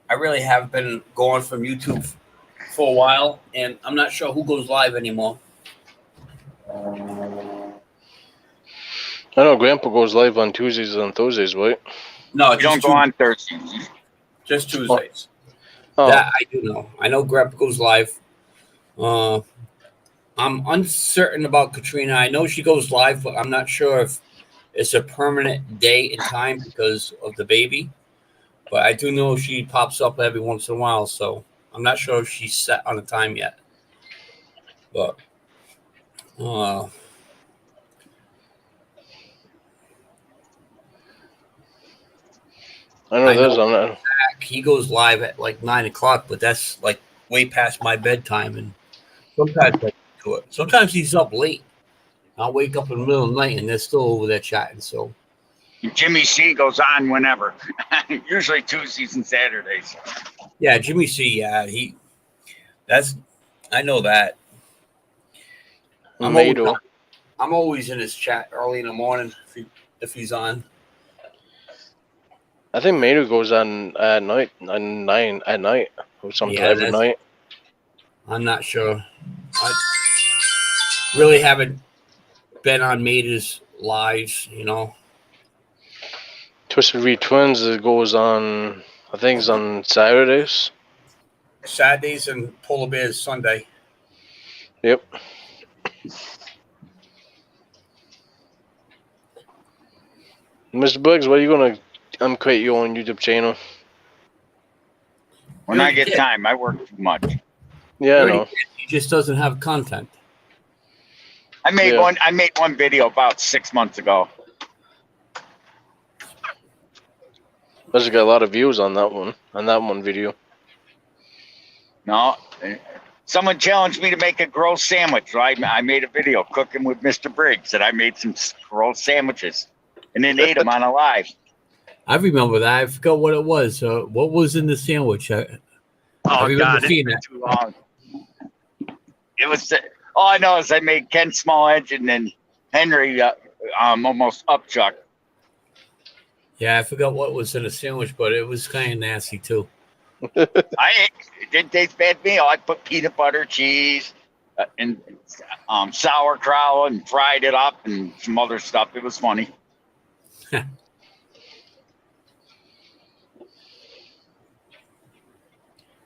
I really have been going from YouTube for a while, and I'm not sure who goes live anymore. I know Grandpa goes live on Tuesdays and Thursdays, right? No, You don't go on Thursdays. just Tuesdays. Oh, That I do know. I know Grandpa goes live. I'm uncertain about Katrina. I know she goes live, but I'm not sure if it's a permanent day and time because of the baby. But I do know she pops up every once in a while, so I'm not sure if she's set on a time yet. But I know there's on that. he goes live at like 9 o'clock, but that's like way past my bedtime, and sometimes I do it. Sometimes he's up late. I'll wake up in the middle of the night and they're still over there chatting. So Jimmy C goes on whenever, usually Tuesdays and Saturdays. yeah, Jimmy C. Yeah, I know that. I'm always in his chat early in the morning if he's on. I think Mater goes on at night, at 9 at night, or something every night. I'm not sure. I really haven't been on Mater's lives, you know. Twisted Reed Twins, it goes on, I think it's on Saturdays. Saturdays and Polar Bears Sunday. Yep. Mr. Bugs, what are you going to create your own YouTube channel? When I get time, I work too much. Yeah, I know. He just doesn't have content. I made one video about 6 months ago. Let's got a lot of views on that one video. No, someone challenged me to make a grilled sandwich. Right? I made a video cooking with Mr. Briggs, and I made some grilled sandwiches, and then ate them on a live. I remember that. I forgot what it was. What was in the sandwich? I God, it's been too long. It was. All I know is I made Ken Small Edge and then Henry almost upchuck. Yeah, I forgot what was in the sandwich, but it was kind of nasty too. It didn't taste bad to me. I put peanut butter, cheese, and sauerkraut and fried it up and some other stuff. It was funny.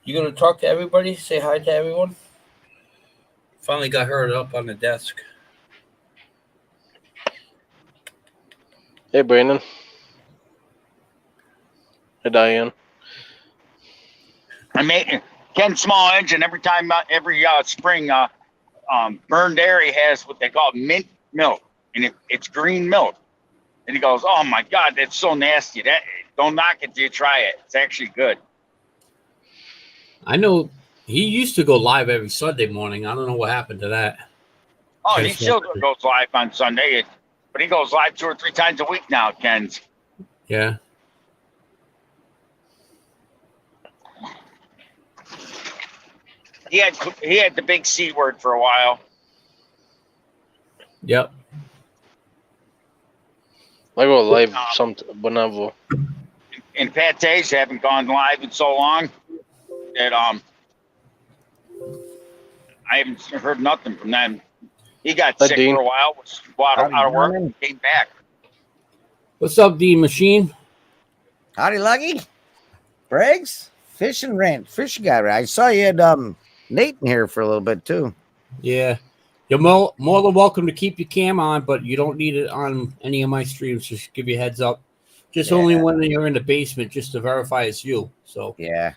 You gonna talk to everybody? Say hi to everyone? Finally got her up on the desk. Hey, Brandon. Hey, Diane. I made Ken Small Edge, and every spring, Burned Dairy has what they call mint milk, and it's green milk. And he goes, "Oh my God, that's so nasty! Don't knock it till you try it. It's actually good." I know he used to go live every Sunday morning. I don't know what happened to that. Oh, he still goes live on Sunday, but he goes live 2 or 3 times a week now, Ken's. Yeah. he had the big C word for a while. Yep. I go live whenever. And Pate's haven't gone live in so long that I haven't heard nothing from them. He got sick Dean. for a while, was out of work, and came back. What's up, D Machine? Howdy, Lucky. Briggs, fishing guy. I saw you had Nate in here for a little bit too. Yeah. You're more than welcome to keep your cam on, but you don't need it on any of my streams. Just give you a heads up. Just only when you're in the basement, just to verify it's you. So yeah,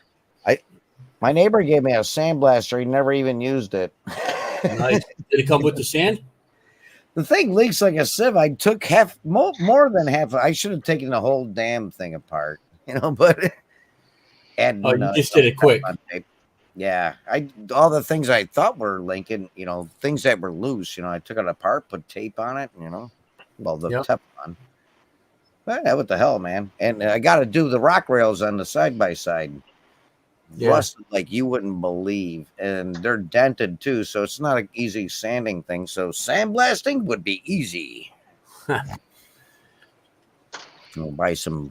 my neighbor gave me a sandblaster. He never even used it. nice. Did it come with the sand? The thing leaks like a sieve. I took more than half. I should have taken the whole damn thing apart, but and you just did it quick. Yeah, all the things I thought were linking, things that were loose, I took it apart, put tape on it, well, the Teflon. But what the hell, man? And I got to do the rock rails on the side by side, rusted like you wouldn't believe, and they're dented too, so it's not an easy sanding thing. So sandblasting would be easy. We'll buy some,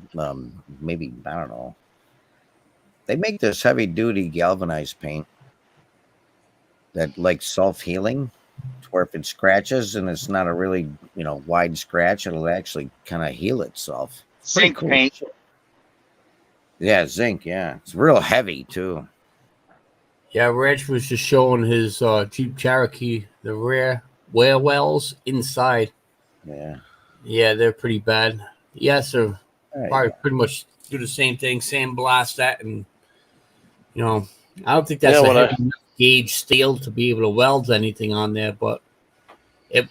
maybe I don't know. They make this heavy duty galvanized paint that like self-healing, where if it scratches and it's not a really, wide scratch, it'll actually kind of heal itself. Zinc paint. Yeah, zinc. Yeah. It's real heavy too. Yeah, Reg was just showing his Jeep Cherokee, the rear wear wells inside. Yeah. Yeah, they're pretty bad. Yeah, so probably pretty much do the same thing, sandblast that, and I don't think that's a heavy enough gauge steel to be able to weld anything on there, but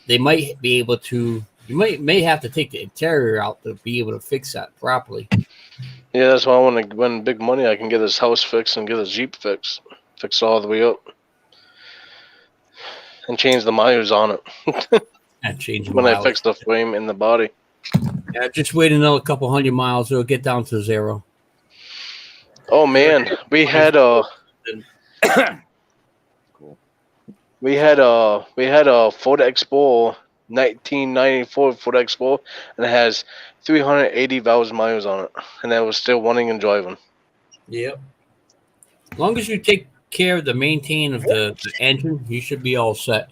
they might be able to. You may have to take the interior out to be able to fix that properly. Yeah, that's why I want to win big money. I can get this house fixed and get a Jeep fixed all the way up, and change the miles on it. And change when I fix the frame and the body. Yeah, just wait another couple 100 miles; it'll get down to 0. Oh man, we had a Ford Explorer 1994 Ford Explorer, and it has 380,000 miles on it, and that was still running and driving. Yep. As long as you take care of the maintain of the engine, you should be all set.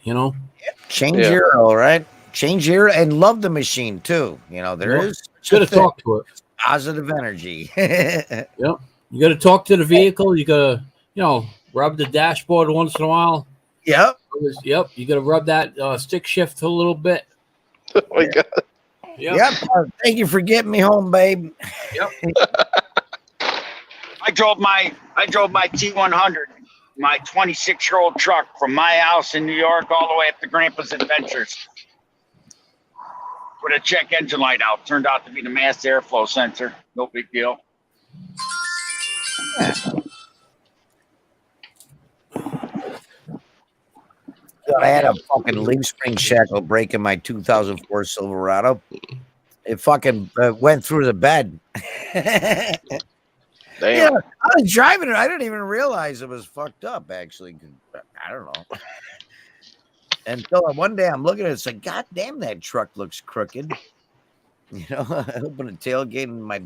Change your oil, right? Change your and love the machine too. There is. Got to talk to it. Positive energy. Yep. You got to talk to the vehicle. You got to, rub the dashboard once in a while. Yep. Yep. You got to rub that stick shift a little bit. Oh my God. Yep. Thank you for getting me home, babe. Yep. I drove my T100, my 26-year-old truck, from my house in New York all the way up to Grandpa's Adventures with a check engine light out. Turned out to be the mass airflow sensor. No big deal. I had a fucking leaf spring shackle break in my 2004 Silverado. It fucking went through the bed. Damn. I was driving it. I didn't even realize it was fucked up, actually. I don't know. Until one day I'm looking at it, it's like, God damn, that truck looks crooked. I opened the tailgate and my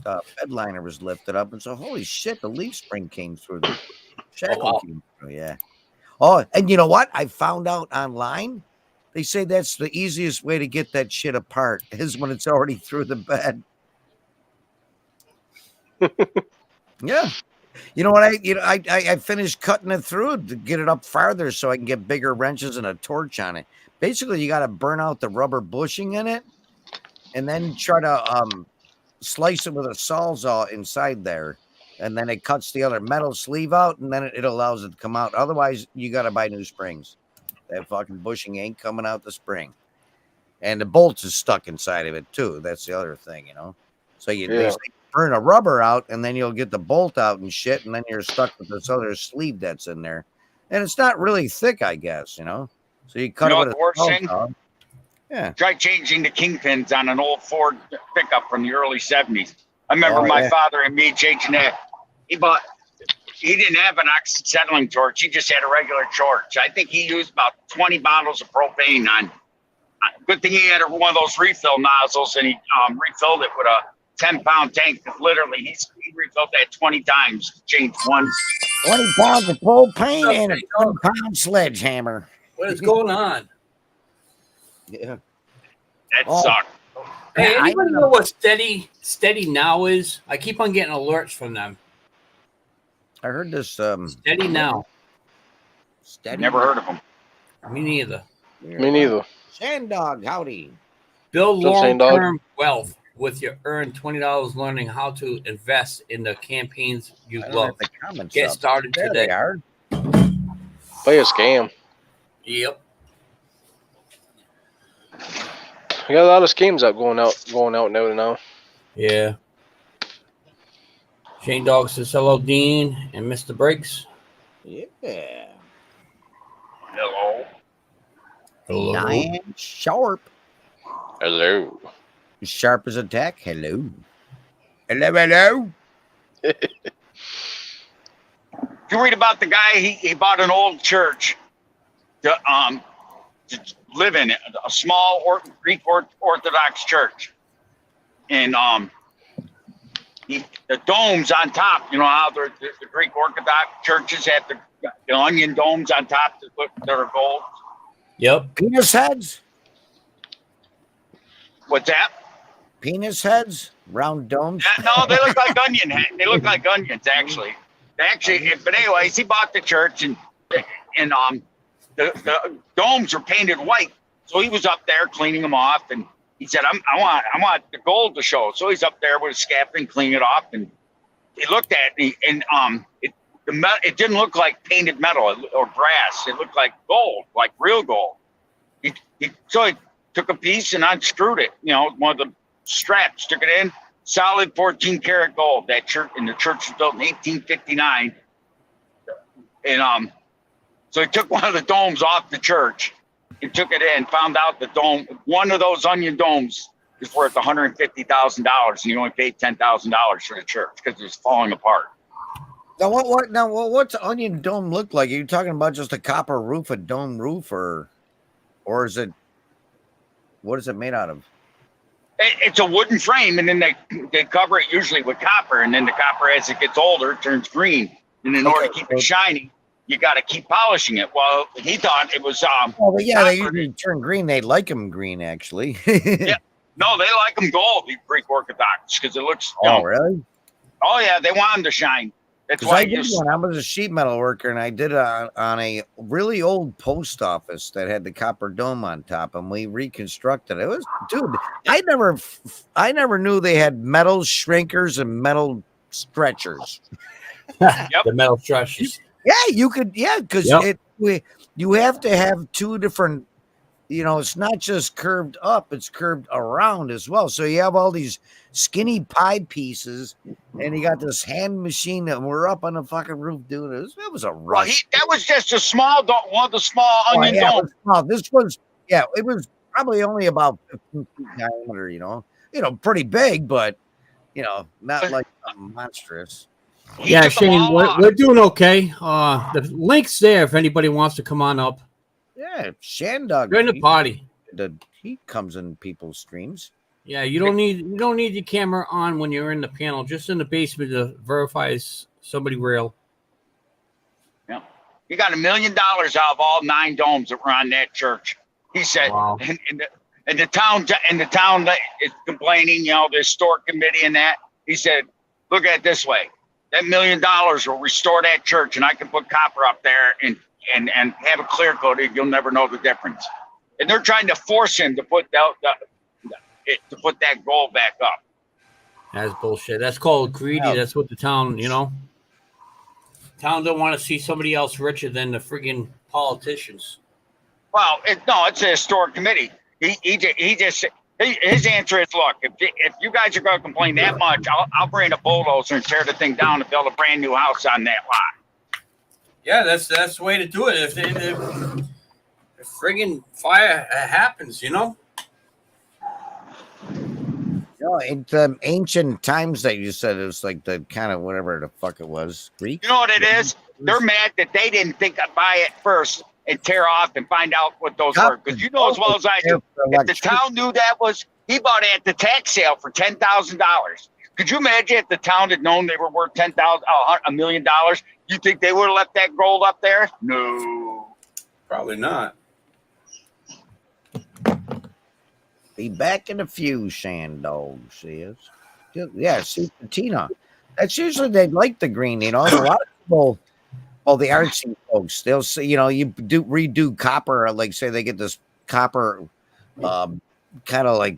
bed liner was lifted up. And so, holy shit, the leaf spring came through. The shackle came through, yeah. Oh, and you know what? I found out online. They say that's the easiest way to get that shit apart is when it's already through the bed. Yeah. You know what? I finished cutting it through to get it up farther so I can get bigger wrenches and a torch on it. Basically, you got to burn out the rubber bushing in it and then try to slice it with a sawzall inside there. And then it cuts the other metal sleeve out, and then it allows it to come out. Otherwise, you got to buy new springs. That fucking bushing ain't coming out the spring. And the bolts is stuck inside of it, too. That's the other thing, So you basically burn a rubber out, and then you'll get the bolt out and shit, and then you're stuck with this other sleeve that's in there. And it's not really thick, I guess, So you cut it with the worst thing? Yeah. Try changing the kingpins on an old Ford pickup from the early 70s. I remember my father and me changing that. He bought he didn't have an oxyacetylene torch. He just had a regular torch. I think he used about 20 bottles of propane on. Good thing he had one of those refill nozzles, and he refilled it with a 10-pound tank. Literally, he refilled that 20 times. Changed one. 20 pounds of propane What's up, and a big dog? 10-pound sledgehammer. What is going on? Yeah. That Oh. sucked. Hey, Yeah, I anybody know. know what Steady Now is? I keep on getting alerts from them. I heard this. Steady Now. Steady. Never heard of him. Me neither. Me neither. Sand dog, howdy. Build What's up, Shane Dog? long-term wealth with your earned $20 learning how to invest in the campaigns you I don't love. have the comments Get up. started There today. they are. Play a scam. Yep. We got a lot of schemes out going out now. Yeah. Shane Dog says hello, Dean and Mr. Briggs. Yeah. Hello. Hello. Diane Sharp. Hello. Sharp as a tack. Hello. Hello. You read about the guy, he bought an old church to live in it, a small Greek Orthodox church. And the domes on top, you know how the Greek Orthodox churches have the onion domes on top that are gold? Yep. Penis heads. What's that? Penis heads. Round domes. No, they look like they look like onions, actually. But anyways, he bought the church and the domes are painted white. So he was up there cleaning them off, and he said, I want the gold to show. So he's up there with a scaffolding, cleaning it off, and he looked at me, and it didn't look like painted metal or brass. It looked like gold, like real gold. So he took a piece and unscrewed it, one of the straps, took it in, solid 14 karat gold. That church, and the church was built in 1859. And so he took one of the domes off the church and took it in, found out the dome, one of those onion domes is worth $150,000, and he only paid $10,000 for the church because it was falling apart. Now what's onion dome look like? Are you talking about just a copper roof, a dome roof, or is it, what is it made out of? It's a wooden frame, and then they cover it usually with copper, and then the copper, as it gets older, turns green. And in order to keep it shiny, you got to keep polishing it. Well, he thought it was But yeah, they copper. usually turn green. They like them green, actually. Yeah. No, they like them gold, the Greek Orthodox, because it looks. Really? Oh yeah, they want them to shine. That's Because why I did one. I was a sheet metal worker, and I did it on a really old post office that had the copper dome on top, and we reconstructed it. It was, dude, I never knew they had metal shrinkers and metal stretchers. Yep. The metal stretchers. Yeah, you could. Yeah, because Yep. you have to have two different. It's not just curved up; it's curved around as well. So you have all these skinny pie pieces, and you got this hand machine, and we're up on the fucking roof doing this. It was a Well, rush. that was just a small one of the small onion it domes. was small. This was, it was probably only about 15 feet diameter. Pretty big, but not like monstrous. He Yeah, took them Shane, all we're, off. we're doing okay. The link's there if anybody wants to come on up. Yeah, Shandog. Join the party. He comes in people's streams. Yeah, you don't need your camera on when you're in the panel, just in the basement to verify it's somebody real. Yeah. He got $1 million out of all 9 domes that were on that church. He said, Wow. and the town that is complaining, the historic committee and that. He said, look at it this way: that $1 million will restore that church, and I can put copper up there and have it clear coated. You'll never know the difference. And they're trying to force him to put that gold back up. That's bullshit. That's called greedy. Yeah. That's what the town, Town don't want to see somebody else richer than the friggin' politicians. Well, it's a historic committee. His answer is, look, if you guys are going to complain that much, I'll bring a bulldozer and tear the thing down and build a brand new house on that lot. Yeah, that's the way to do it. If friggin' fire happens, Yeah, No, in ancient times that you said it was like the kind of whatever the fuck it was. Greek? You know what it is? They're mad that they didn't think I'd buy it first and tear off and find out what those were. Because you know as well as I do, if the town knew that was, he bought it at the tax sale for $10,000. Could you imagine if the town had known they were worth $1 million? You think they would have left that gold up there? No. Probably not. Be back in a few, Shandog says. Yeah, see, patina. That's usually they like the green. You know, a lot of people, well, the artsy folks, they'll say, you know, you do redo copper, like say they get this copper kind of like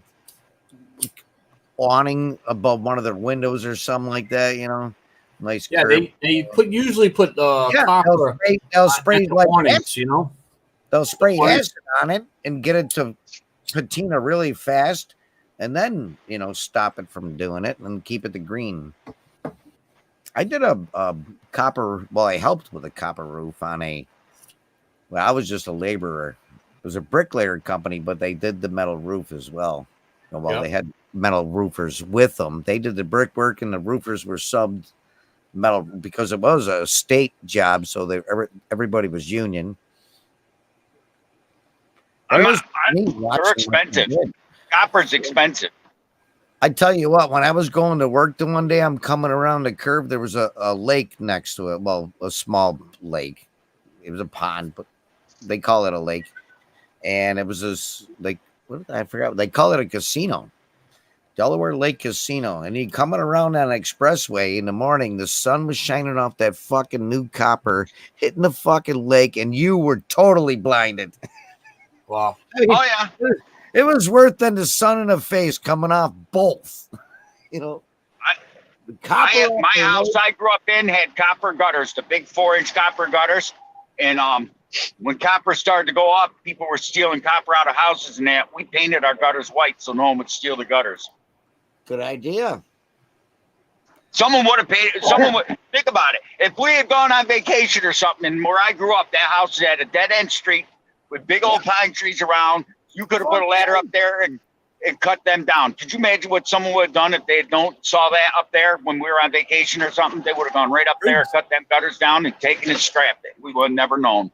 awning above one of their windows or something like that, you know. Nice. Yeah, curve. they usually put copper. They'll spray like awnings, you know. They'll spray acid on it and get it to patina really fast, and then you know stop it from doing it and keep it to green. I did a copper. Well, I helped with a copper roof on a. Well, I was just a laborer. It was a bricklayer company, but they did the metal roof as well. Well, they had metal roofers with them. They did the brickwork, and the roofers were subbed metal because it was a state job, so everybody was union. They're expensive. Copper's expensive. I tell you what, when I was going to work the one day, I'm coming around the curve. There was a lake next to it. Well, a small lake. It was a pond, but they call it a lake. And it was this like I forgot. They call it a casino, Delaware Lake Casino. And you coming around that expressway in the morning, the sun was shining off that fucking new copper, hitting the fucking lake, and you were totally blinded. Wow. I mean, Oh yeah. It was worth than the sun in the face coming off both. You know, my house I grew up in had copper gutters, the big 4-inch copper gutters. And when copper started to go up, people were stealing copper out of houses and that. We painted our gutters white so no one would steal the gutters. Good idea. Someone would have paid. Someone would think about it. If we had gone on vacation or something, and where I grew up, that house had a dead end street with big old pine trees around. You could have put a ladder up there and cut them down. Could you imagine what someone would have done if they saw that up there when we were on vacation or something? They would have gone right up there, cut them gutters down, and taken and scrapped it. We would have never known.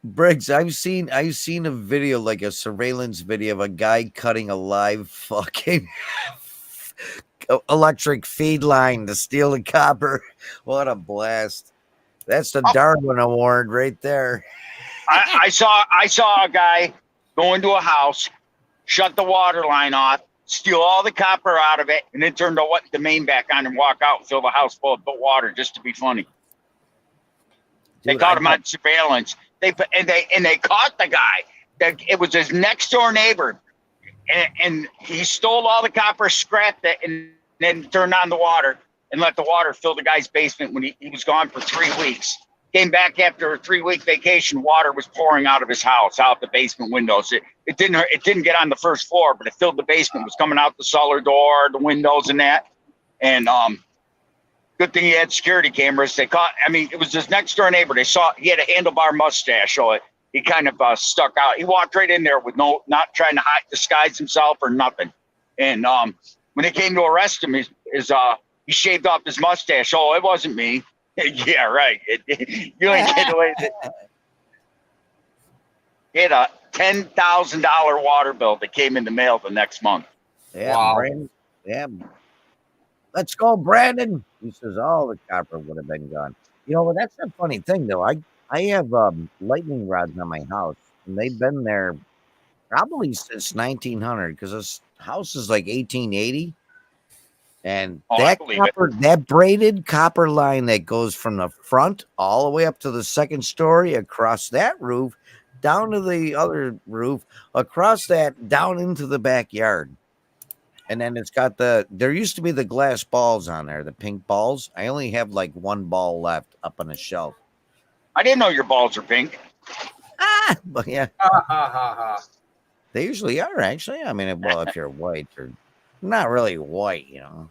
Briggs, I've seen a video, like a surveillance video of a guy cutting a live fucking electric feed line to steal the copper. What a blast. That's the Darwin Award right there. I saw a guy go into a house, shut the water line off, steal all the copper out of it, and then turn the main back on and walk out and fill the house full of water just to be funny. They caught him on surveillance. They caught the guy. It was his next door neighbor, and he stole all the copper, scrapped it, and then turned on the water and let the water fill the guy's basement when he was gone for 3 weeks. Came back after a 3-week vacation. Water was pouring out of his house, out the basement windows. It didn't get on the first floor, but it filled the basement. It was coming out the cellar door, the windows, and that. And good thing he had security cameras. They caught. I mean, it was his next door neighbor. They saw he had a handlebar mustache, so he kind of stuck out. He walked right in there with not trying to disguise himself or nothing. And when they came to arrest him, he shaved off his mustache. Oh, it wasn't me. Yeah, right. You ain't get away with it. He had a $10,000 water bill that came in the mail the next month. Yeah, wow. Brandon. Yeah. Let's go, Brandon. He says all the copper would have been gone. You know, that's a funny thing, though. I have lightning rods on my house, and they've been there probably since 1900 because this house is like 1880. And that braided copper line that goes from the front all the way up to the second story, across that roof, down to the other roof, across that, down into the backyard. And then it's got there used to be the glass balls on there, the pink balls. I only have like one ball left up on the shelf. I didn't know your balls are pink. But yeah. They usually are, actually. I mean, well, if you're white or not really white, you know.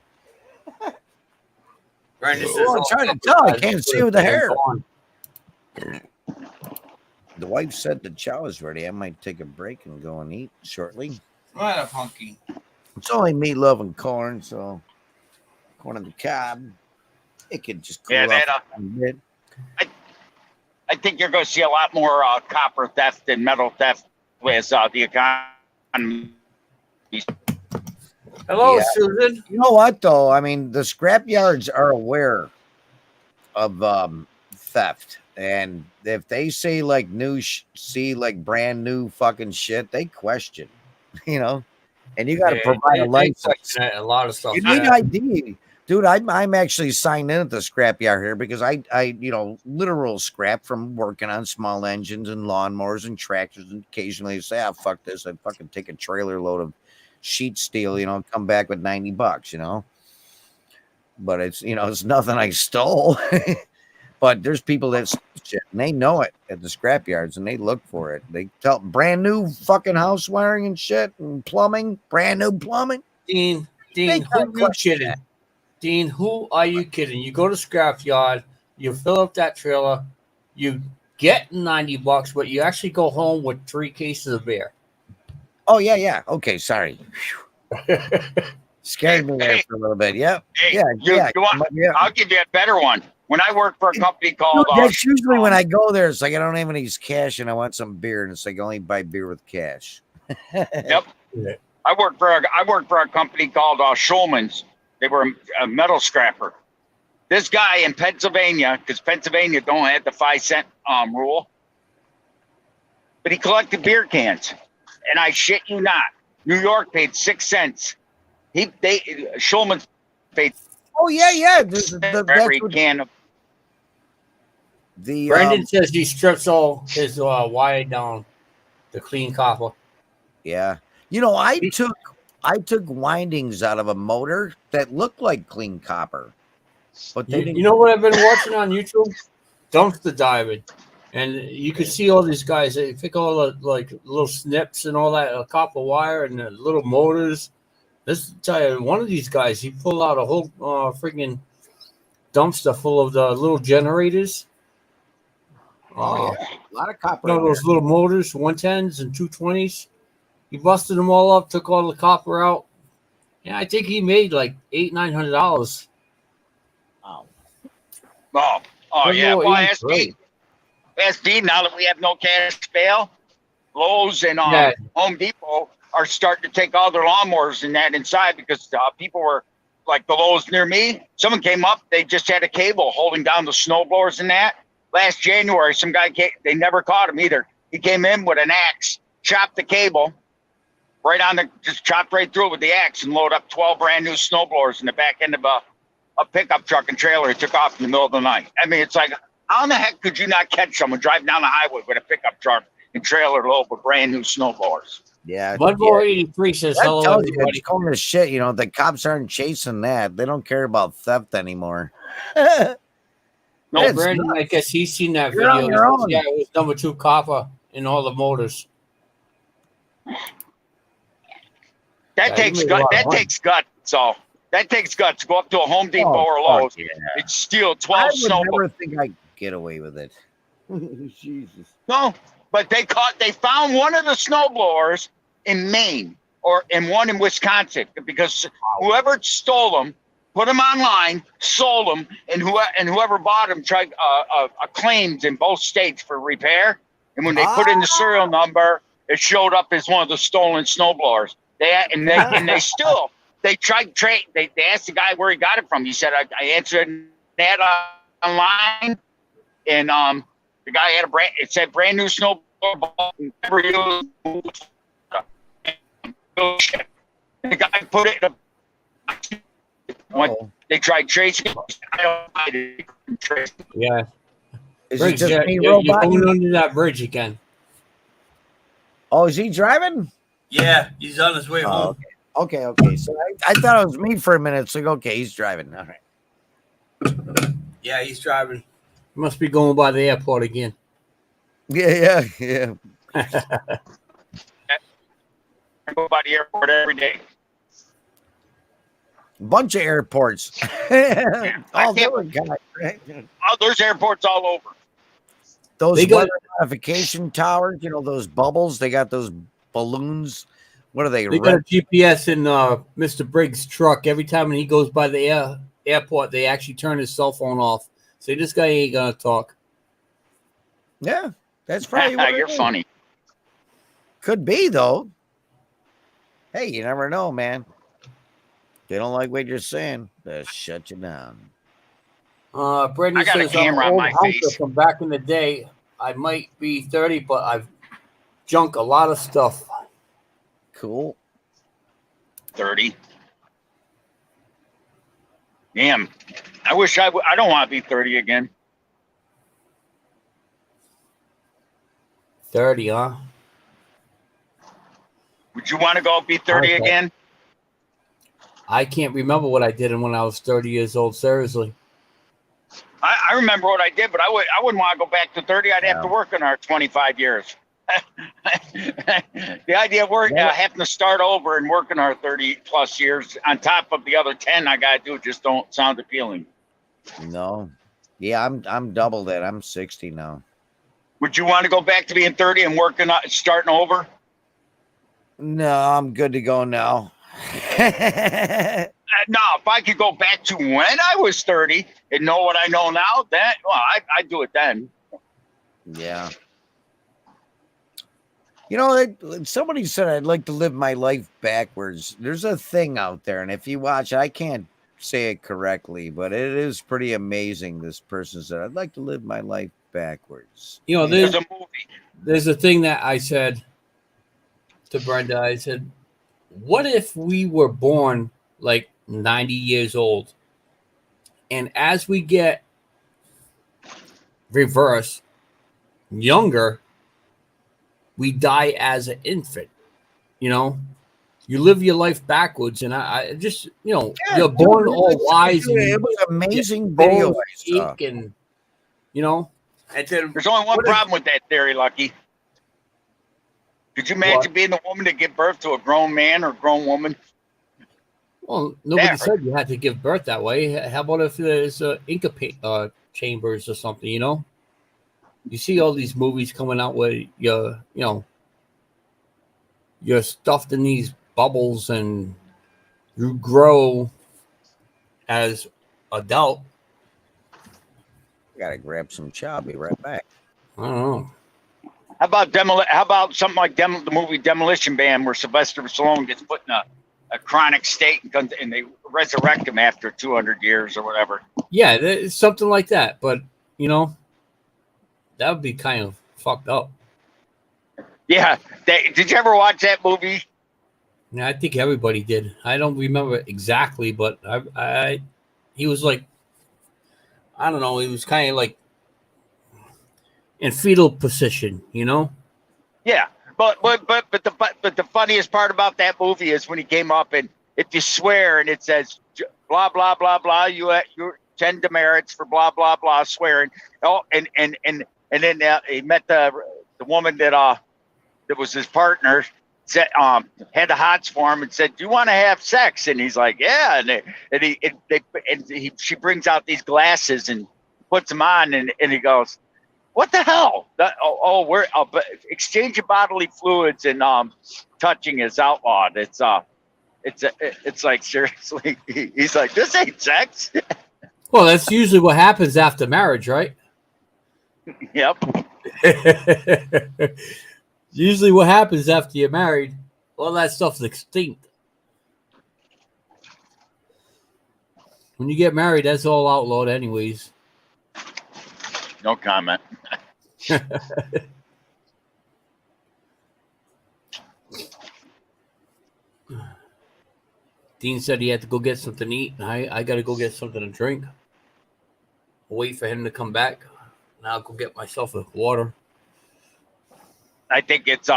Brandon says, I'm trying to tell. I can't see with the hair. The wife said the chow is ready. I might take a break and go and eat shortly. What up, hunky? It's only Meatloaf and corn, so corn on the cob. It could just cool Yeah, off that, a bit. I think you're going to see a lot more copper theft and metal theft with the economy. Hello, Yeah. Susan. You know what though? I mean, the scrap yards are aware of theft, and if they say like see like brand new fucking shit, they question. You know, and you got to provide a license. question a lot of stuff. You need ID, dude. I'm actually signed in at the scrap yard here because I literal scrap from working on small engines and lawnmowers and tractors, and occasionally say, "Ah, fuck this," I fucking take a trailer load of sheet steel, come back with $90, but it's nothing I stole. But there's people that steal shit, and they know it at the scrap yards, and they look for it. They tell brand new fucking house wiring and shit and plumbing, brand new plumbing. Dean, who are you kidding? Dean, who are you kidding? You go to scrap yard, you fill up that trailer, you get $90, but you actually go home with 3 cases of beer. Oh yeah. Okay, sorry. Scared me there for a little bit. Yep. Hey, Yeah. I'll give you a better one. When I worked for a company called that's usually when I go there. It's like I don't have any cash and I want some beer, and it's like I only buy beer with cash. Yep. I worked for a company called Schulman's. They were a metal scrapper. This guy in Pennsylvania, because Pennsylvania don't have the 5-cent rule, but he collected beer cans, and I shit you not, New York paid 6 cents. Schulman's paid. Oh yeah. Every can of. Brandon says he strips all his wire down to clean copper. Yeah. I took windings out of a motor that looked like clean copper. But they didn't. You know what I've been watching on YouTube? Dumpster diving. And you could see all these guys, they pick all the like little snips and all that copper wire and the little motors. Let's tell you, one of these guys, he pulled out a whole freaking dumpster full of the little generators. A lot of copper. Those little motors, 110s and 220s. He busted them all up, took all the copper out. Yeah, I think he made like $800-900. Wow. Oh yeah. Well, SD, now that we have no cash bail, Lowe's and Home Depot are starting to take all their lawnmowers and that inside because people were like the Lowe's near me. Someone came up, they just had a cable holding down the snow blowers and that. Last January, some guy came, they never caught him either. He came in with an axe, chopped the cable just chopped right through it with the axe and loaded up 12 brand new snow blowers in the back end of a pickup truck and trailer and took off in the middle of the night. I mean, it's like, how in the heck could you not catch someone driving down the highway with a pickup truck and trailer load with brand new snow blowers? Yeah. Mudmore 83 says, that hello, tells everybody. you it's this shit. The cops aren't chasing that. They don't care about theft anymore. No, Brandon, I guess he's seen that You're video. on your own. Yeah, it was number 2 copper in all the motors. That takes guts. That takes guts to go up to a Home Depot or Lowe's and steal 12 snow. I would never think I'd get away with it. Jesus. No, but they found one of the snowblowers in Maine and one in Wisconsin because whoever stole them, put them online, sold them, and whoever bought them tried claims in both states for repair. And when they put in the serial number, it showed up as one of the stolen snowblowers. They asked the guy where he got it from. He said, I answered an ad online, and the guy had it said brand new snowblower, never used. The guy put it in when they tried tracing it. Yeah. Is Briggs, it just me, you're robot? going under that bridge again. Oh, is he driving? Yeah, he's on his way home. Okay. So I thought it was me for a minute. So okay, he's driving. All right. Yeah, he's driving. Must be going by the airport again. Yeah. I go by the airport every day. Bunch of airports. All different guys, right? Oh, there's airports all over. Those weather modification towers, those bubbles, they got those balloons What are they? They got a GPS in Mr. Briggs' truck. Every time when he goes by the airport, they actually turn his cell phone off. Say, this guy ain't gonna talk. Yeah, that's probably what You're funny. Could be, though. Hey, you never know, man. They don't like what you're saying, they'll shut you down. Brandon I got a says, I'm an camera on old my hunter face. from back in the day. I might be 30, but I've junk a lot of stuff. Cool. 30. Damn. I wish I don't want to be 30 again. 30, huh? Would you want to go be 30 Okay. again? I can't remember what I did when I was 30 years old, seriously. I remember what I did, but I wouldn't want to go back to 30. I'd have to work another 25 years. The idea of having to start over and working our 30 plus years on top of the other 10 I got to do just don't sound appealing. No. Yeah, I'm double that. I'm 60 now. Would you want to go back to being 30 and starting over? No, I'm good to go now. No, if I could go back to when I was 30 and know what I know now, then I'd do it then. Yeah. You know, somebody said I'd like to live my life backwards. There's a thing out there, and if you watch it, I can't say it correctly, but it is pretty amazing. This person said, I'd like to live my life backwards. You know, There's a movie. there's a thing that I said to Brenda. I said, what if we were born like 90 years old, and as we get reverse younger, we die as an infant? You know, you live your life backwards, and I just, you know, you're born all wise. It was an amazing video. And you know, and then There's only one problem with that theory, Lucky. Could you imagine being the woman to give birth to a grown man or grown woman? Well, nobody said you had to give birth that way. How about if there's Inca chambers or something? You know, you see all these movies coming out where you're stuffed in these bubbles and you grow as adult. Gotta grab some chow. Be right back. I don't know. How about something like the movie Demolition Man, where Sylvester Stallone gets put in a chronic state and they resurrect him after 200 years or whatever? Yeah, it's something like that. But you know, that would be kind of fucked up. Yeah. Did you ever watch that movie? Yeah, I think everybody did. I don't remember exactly, but he was like, I don't know, he was kind of like in fetal position, you know? Yeah. But the funniest part about that movie is when he came up and if you swear and it says blah blah blah blah, you're 10 demerits for blah blah blah swearing. Oh, and then he met the woman that was his partner. Said, had the hots for him and said, "Do you want to have sex?" And he's like, "Yeah." She brings out these glasses and puts them on, and he goes, "What the hell? We're exchanging bodily fluids and touching is outlawed." It's like, seriously. He's like, "This ain't sex." Well, that's usually what happens after marriage, right? Yep. Usually what happens after you're married, all that stuff's extinct. When you get married, that's all outlawed anyways. No comment. Dean said he had to go get something to eat. I got to go get something to drink. Wait for him to come back. Now I'll go get myself a water. I think it's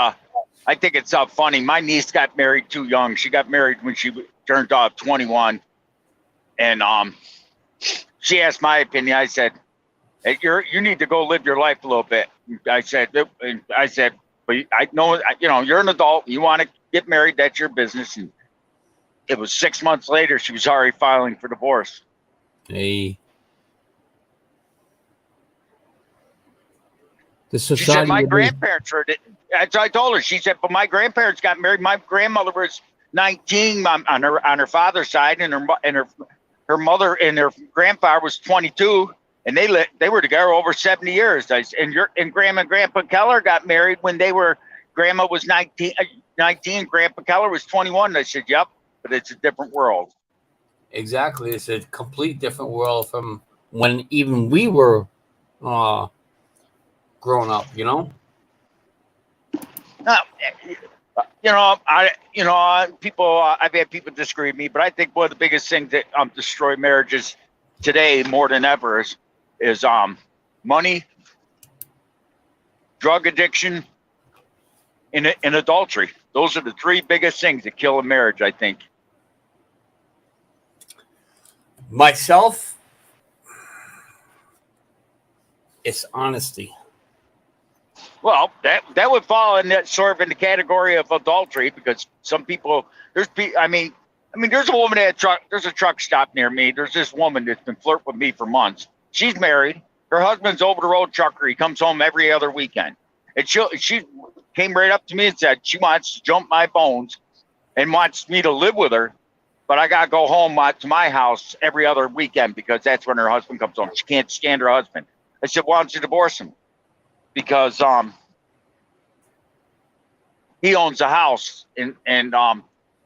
funny. My niece got married too young. She got married when she turned 21, and she asked my opinion. I said, hey, you need to go live your life a little bit. I said, but I know, you're an adult. You want to get married, that's your business. And it was 6 months later, she was already filing for divorce. Hey. The She said society. my would be- grandparents heard it. That's what I told her. She said, but my grandparents got married. My grandmother was 19 on her father's side, and her mother and her grandfather was 22, and they were together over 70 years. And Grandma and Grandpa Keller got married when Grandma was 19, Grandpa Keller was 21. And I said, yep, but it's a different world. Exactly. It's a complete different world from when even we were growing up, you know? People. I've had people disagree with me, but I think one of the biggest things that destroy marriages today more than ever is money, drug addiction, and adultery. Those are the three biggest things that kill a marriage, I think. Myself, it's honesty. Well, that would fall in that sort of in the category of adultery, because some people there's a woman at there's a truck stop near me. There's this woman that's been flirting with me for months. She's married. Her husband's over the road trucker. He comes home every other weekend. And she came right up to me and said she wants to jump my bones and wants me to live with her, but I gotta go home to my house every other weekend because that's when her husband comes home. She can't stand her husband. I said, why don't you divorce him? Because he owns a house and I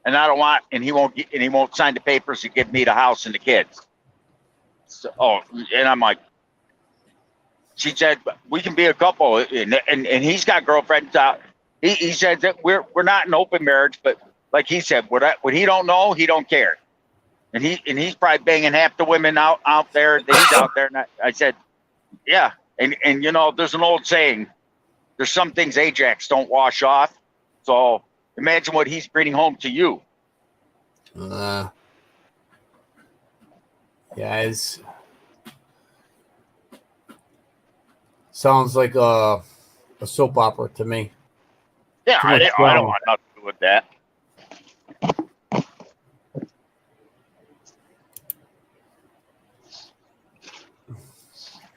don't want, and he won't sign the papers to give me the house and the kids. So, and I'm like, she said we can be a couple, and he's got girlfriends out. He said that we're not an open marriage, but like he said, what he don't know, he don't care, and he's probably banging half the women out there that he's out there. And I said, yeah. And there's an old saying, there's some things Ajax don't wash off. So imagine what he's bringing home to you. Yeah, it sounds like a soap opera to me. Yeah, I don't want nothing to do with that.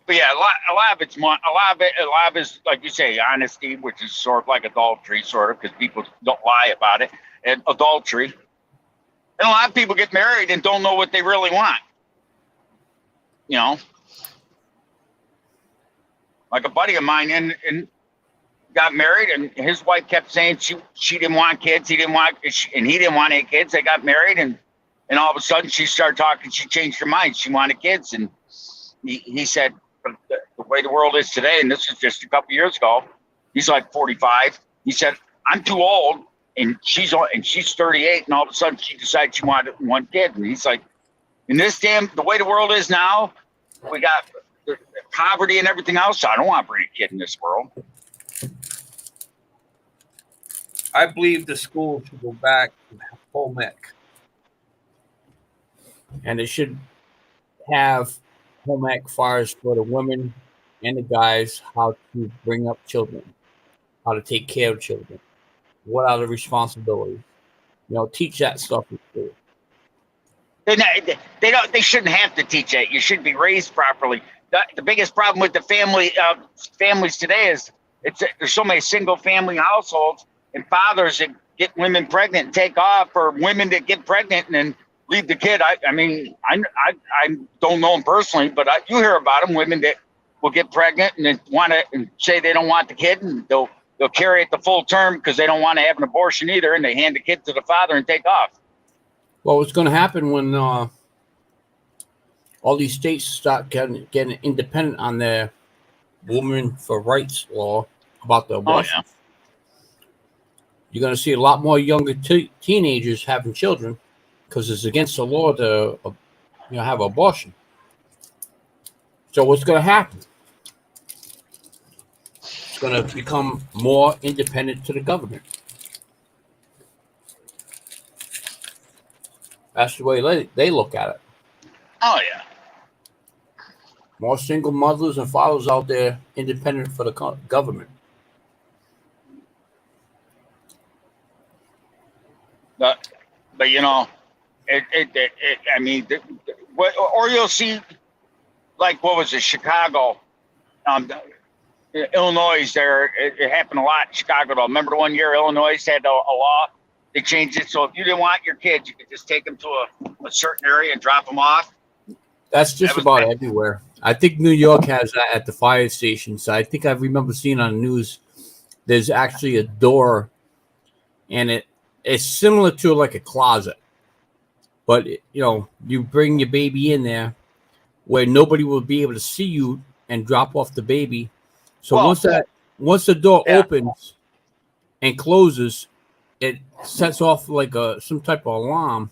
But yeah, a lot of it's like you say, honesty, which is sort of like adultery, sort of, because people don't lie about it, and adultery. And a lot of people get married and don't know what they really want. Like a buddy of mine and got married, and his wife kept saying she didn't want kids, and he didn't want any kids. They got married, and all of a sudden she started talking. She changed her mind. She wanted kids, and he said, the way the world is today, and this is just a couple years ago, he's like 45. He said, I'm too old, and she's 38, and all of a sudden she decided she wanted one kid. And he's like, the way the world is now, we got poverty and everything else. So I don't want to bring a kid in this world. I believe the school should go back to home ec, and it should have home ec far for the women and the guys, how to bring up children, how to take care of children, what are the responsibilities. Teach that stuff in school. They shouldn't have to teach that. You should be raised properly. The biggest problem with the families today is there's so many single family households and fathers that get women pregnant and take off, or women that get pregnant and then leave the kid. I don't know them personally, but you hear about them, women that will get pregnant and then and say they don't want the kid, and they'll carry it the full term because they don't want to have an abortion either, and they hand the kid to the father and take off. Well, what's going to happen when all these states start getting independent on their women for rights law about the abortion? Oh, yeah. You're going to see a lot more younger teenagers having children because it's against the law to have an abortion. So what's going to happen? It's going to become more independent to the government. That's the way they look at it. Oh, yeah. More single mothers and fathers out there independent for the government. But or you'll see, like, what was it, Chicago? Illinois, it happened a lot in Chicago. Though. Remember the one year Illinois had a law? They changed it so if you didn't want your kids, you could just take them to a certain area and drop them off. That's just about everywhere. I think New York has that at the fire stations. I think I remember seeing on the news. There's actually a door, and it's similar to like a closet, but you bring your baby in there where nobody will be able to see you and drop off the baby. So once the door opens and closes, it sets off like some type of alarm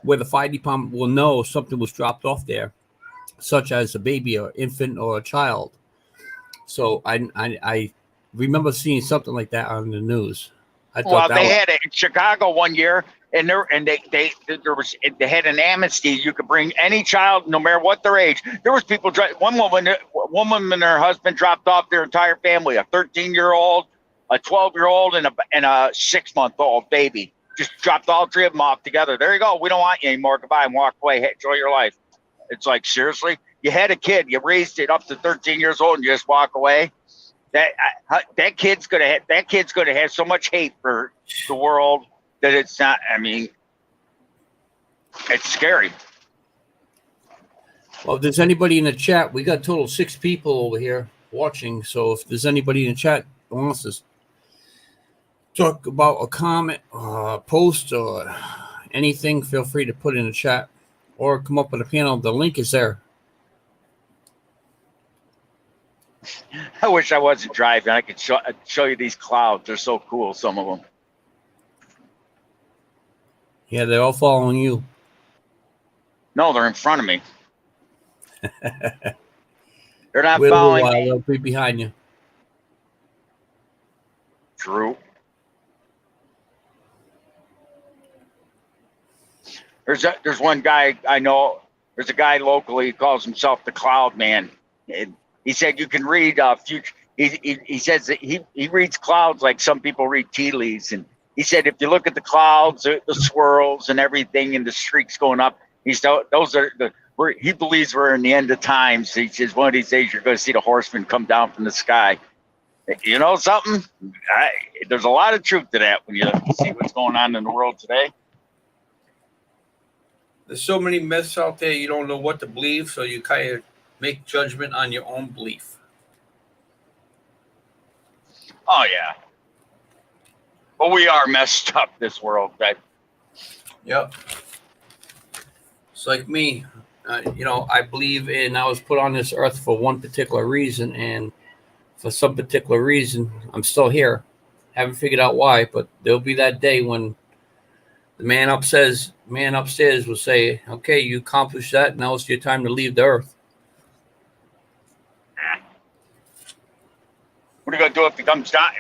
where the fire department will know something was dropped off there, such as a baby or infant or a child. So I remember seeing something like that on the news. They had it in Chicago one year, and they had an amnesty. You could bring any child, no matter what their age. There was people. One woman and her husband dropped off their entire family, a 13-year-old, a 12-year-old, and a 6-month-old baby. Just dropped all three of them off together. There you go. We don't want you anymore. Goodbye, and walk away. Hey, enjoy your life. It's like, seriously, you had a kid, you raised it up to 13 years old, and you just walk away. That kid's gonna have so much hate for the world that it's not. I mean, it's scary. Well, if there's anybody in the chat, we got a total of 6 people over here watching. So if there's anybody in the chat who wants to talk about a comment, post, or anything, feel free to put in the chat or come up with a panel. The link is there. I wish I wasn't driving. I could show you these clouds. They're so cool, some of them. Yeah, they're all following you. No, they're in front of me. They're not Wait following me. They'll be behind you. True. There's one guy I know. There's a guy locally. He calls himself the Cloud Man. He said you can read future. He says that he reads clouds like some people read tea leaves, and he said if you look at the clouds, the swirls and everything, and the streaks going up, those are he believes we're in the end of times. He says one of these days you're going to see the horsemen come down from the sky. You know something? There's a lot of truth to that when you see what's going on in the world today. There's so many myths out there, you don't know what to believe, so you kind of make judgment on your own belief. Oh, yeah. But we are messed up, this world. Right? Yep. It's like me. I believe I was put on this earth for one particular reason, and for some particular reason, I'm still here. Haven't figured out why, but there'll be that day when the man upstairs will say, okay, you accomplished that. Now it's your time to leave the earth. What are you going to do if he comes down?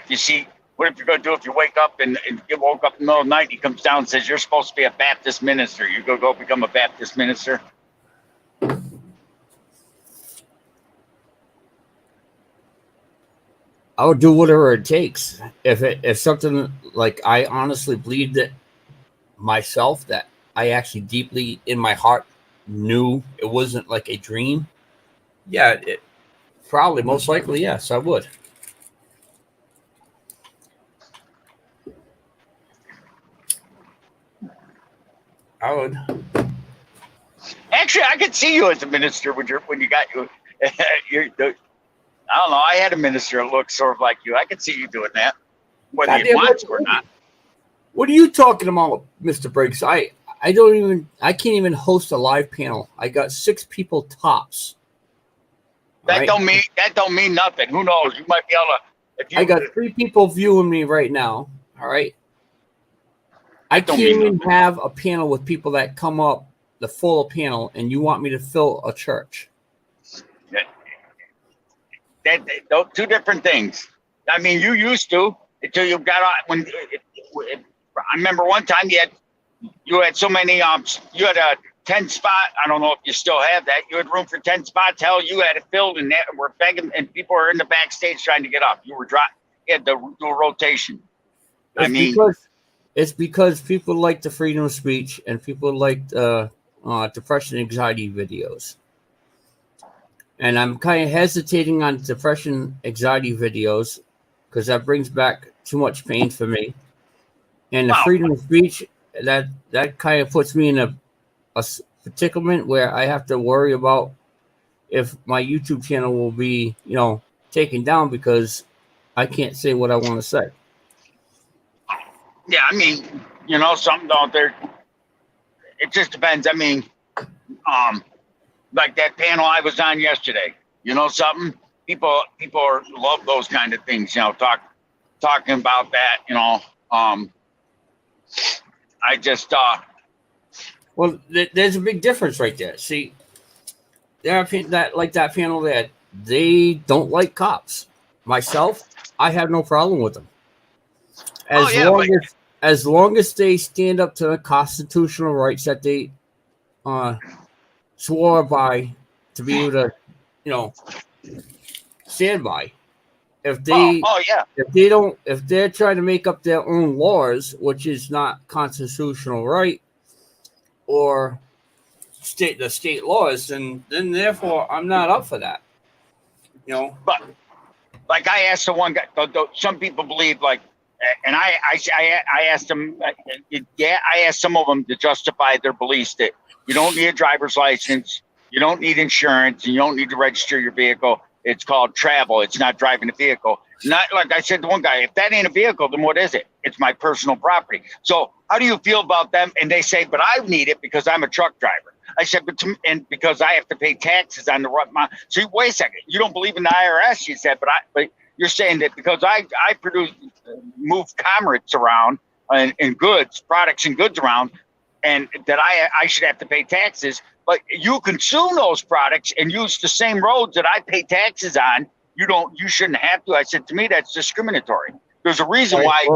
What if you're going to do if you wake up and you woke up in the middle of the night and he comes down and says, you're supposed to be a Baptist minister. You're going to go become a Baptist minister? I would do whatever it takes. If something like I honestly believed it myself, that I actually deeply in my heart knew it wasn't like a dream. Yeah, probably most likely, yes, I would. Actually, I could see you as a minister when you got your I don't know. I had a minister that looked sort of like you. I could see you doing that, whether you want to or not. What are you talking about, Mr. Briggs? I can't even host a live panel. I got 6 people tops. That don't mean nothing. Who knows? You might be able to. I got 3 people viewing me right now. All right. I can't even have a panel with people that come up, the full panel, and you want me to fill a church. Those 2 different things. I mean, you used to until you got on. I remember one time you had so many you had a 10 spot. I don't know if you still have that. You had room for 10 spots. Hell, you had it filled, and we're begging, and people are in the backstage trying to get up. You were dropped. You had to do a rotation. It's because people like the freedom of speech, and people like depression and anxiety videos. And I'm kind of hesitating on depression, anxiety videos because that brings back too much pain for me. And the freedom of speech, that kind of puts me in a predicament where I have to worry about if my YouTube channel will be, taken down because I can't say what I want to say. Yeah, I mean, something out there. It just depends. I mean, like that panel I was on yesterday. Something people love those kind of things. Talking about that. I just Well, there's a big difference right there. See, there are that panel there. They don't like cops. Myself, I have no problem with them. As long as they stand up to the constitutional rights that they swore by to be able to, stand by. If they're trying to make up their own laws, which is not constitutional right or the state laws, then therefore I'm not up for that. But like I asked the one guy, some people believe and I asked them, I asked some of them to justify their beliefs that you don't need a driver's license, you don't need insurance, and you don't need to register your vehicle. It's called travel. It's not driving a vehicle. Not like I said to one guy, if that ain't a vehicle, then what is it? It's my personal property. So how do you feel about them? And they say, but I need it because I'm a truck driver. I said, and because I have to pay taxes on the road. So wait a second, you don't believe in the IRS? You said, but you're saying that because I move commerce around and products and goods around, and that I should have to pay taxes. But you consume those products and use the same roads that I pay taxes on. You shouldn't have to. I said, to me, that's discriminatory. There's a reason why.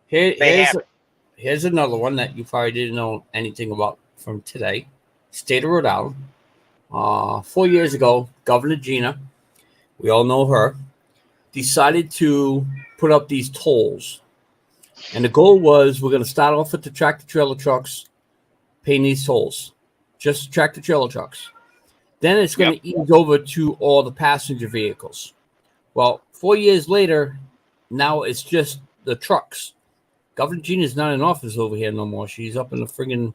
Here's another one that you probably didn't know anything about from today. State of Rhode Island. 4 years ago, Governor Gina, we all know her, decided to put up these tolls. And the goal was we're going to start off with the tractor-trailer trucks paying these tolls. Just tractor-trailer trucks. Then it's going to ease over to all the passenger vehicles. Well, 4 years later, now it's just the trucks. Governor Gina's not in office over here no more. She's up in the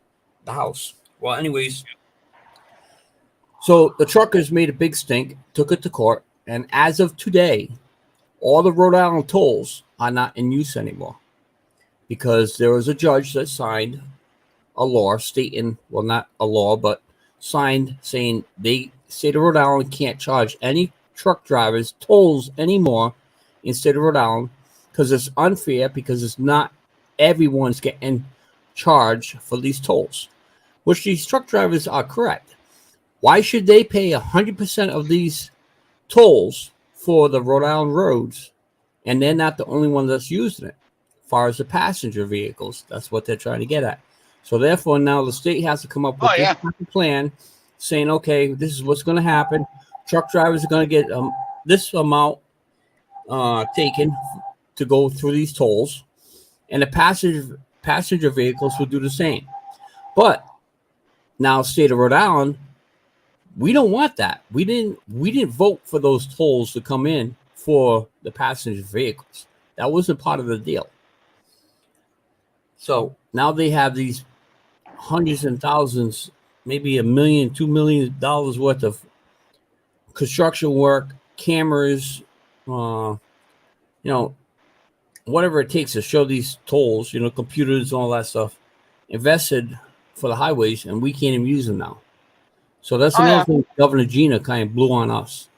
house. Well, anyways, so the truckers made a big stink, took it to court, and as of today, all the Rhode Island tolls are not in use anymore because there was a judge that signed a law stating, well, not a law, but signed saying the state of Rhode Island can't charge any truck drivers tolls anymore in state of Rhode Island because it's unfair, because it's not everyone's getting charged for these tolls, which these truck drivers are correct. Why should they pay 100% of these tolls for the Rhode Island roads, and they're not the only one that's using it? As far as the passenger vehicles, that's what they're trying to get at. So therefore, now the state has to come up with this type of plan, saying, okay, this is what's going to happen. Truck drivers are going to get this amount taken to go through these tolls, and the passenger vehicles will do the same. But now, state of Rhode Island, we don't want that. We didn't vote for those tolls to come in for the passenger vehicles. That wasn't part of the deal. So now they have these hundreds and thousands, maybe $1 million, $2 million worth of construction work, cameras, whatever it takes to show these tolls, computers and all that stuff, invested for the highways, and we can't even use them now. So that's another thing Governor Gina kind of blew on us.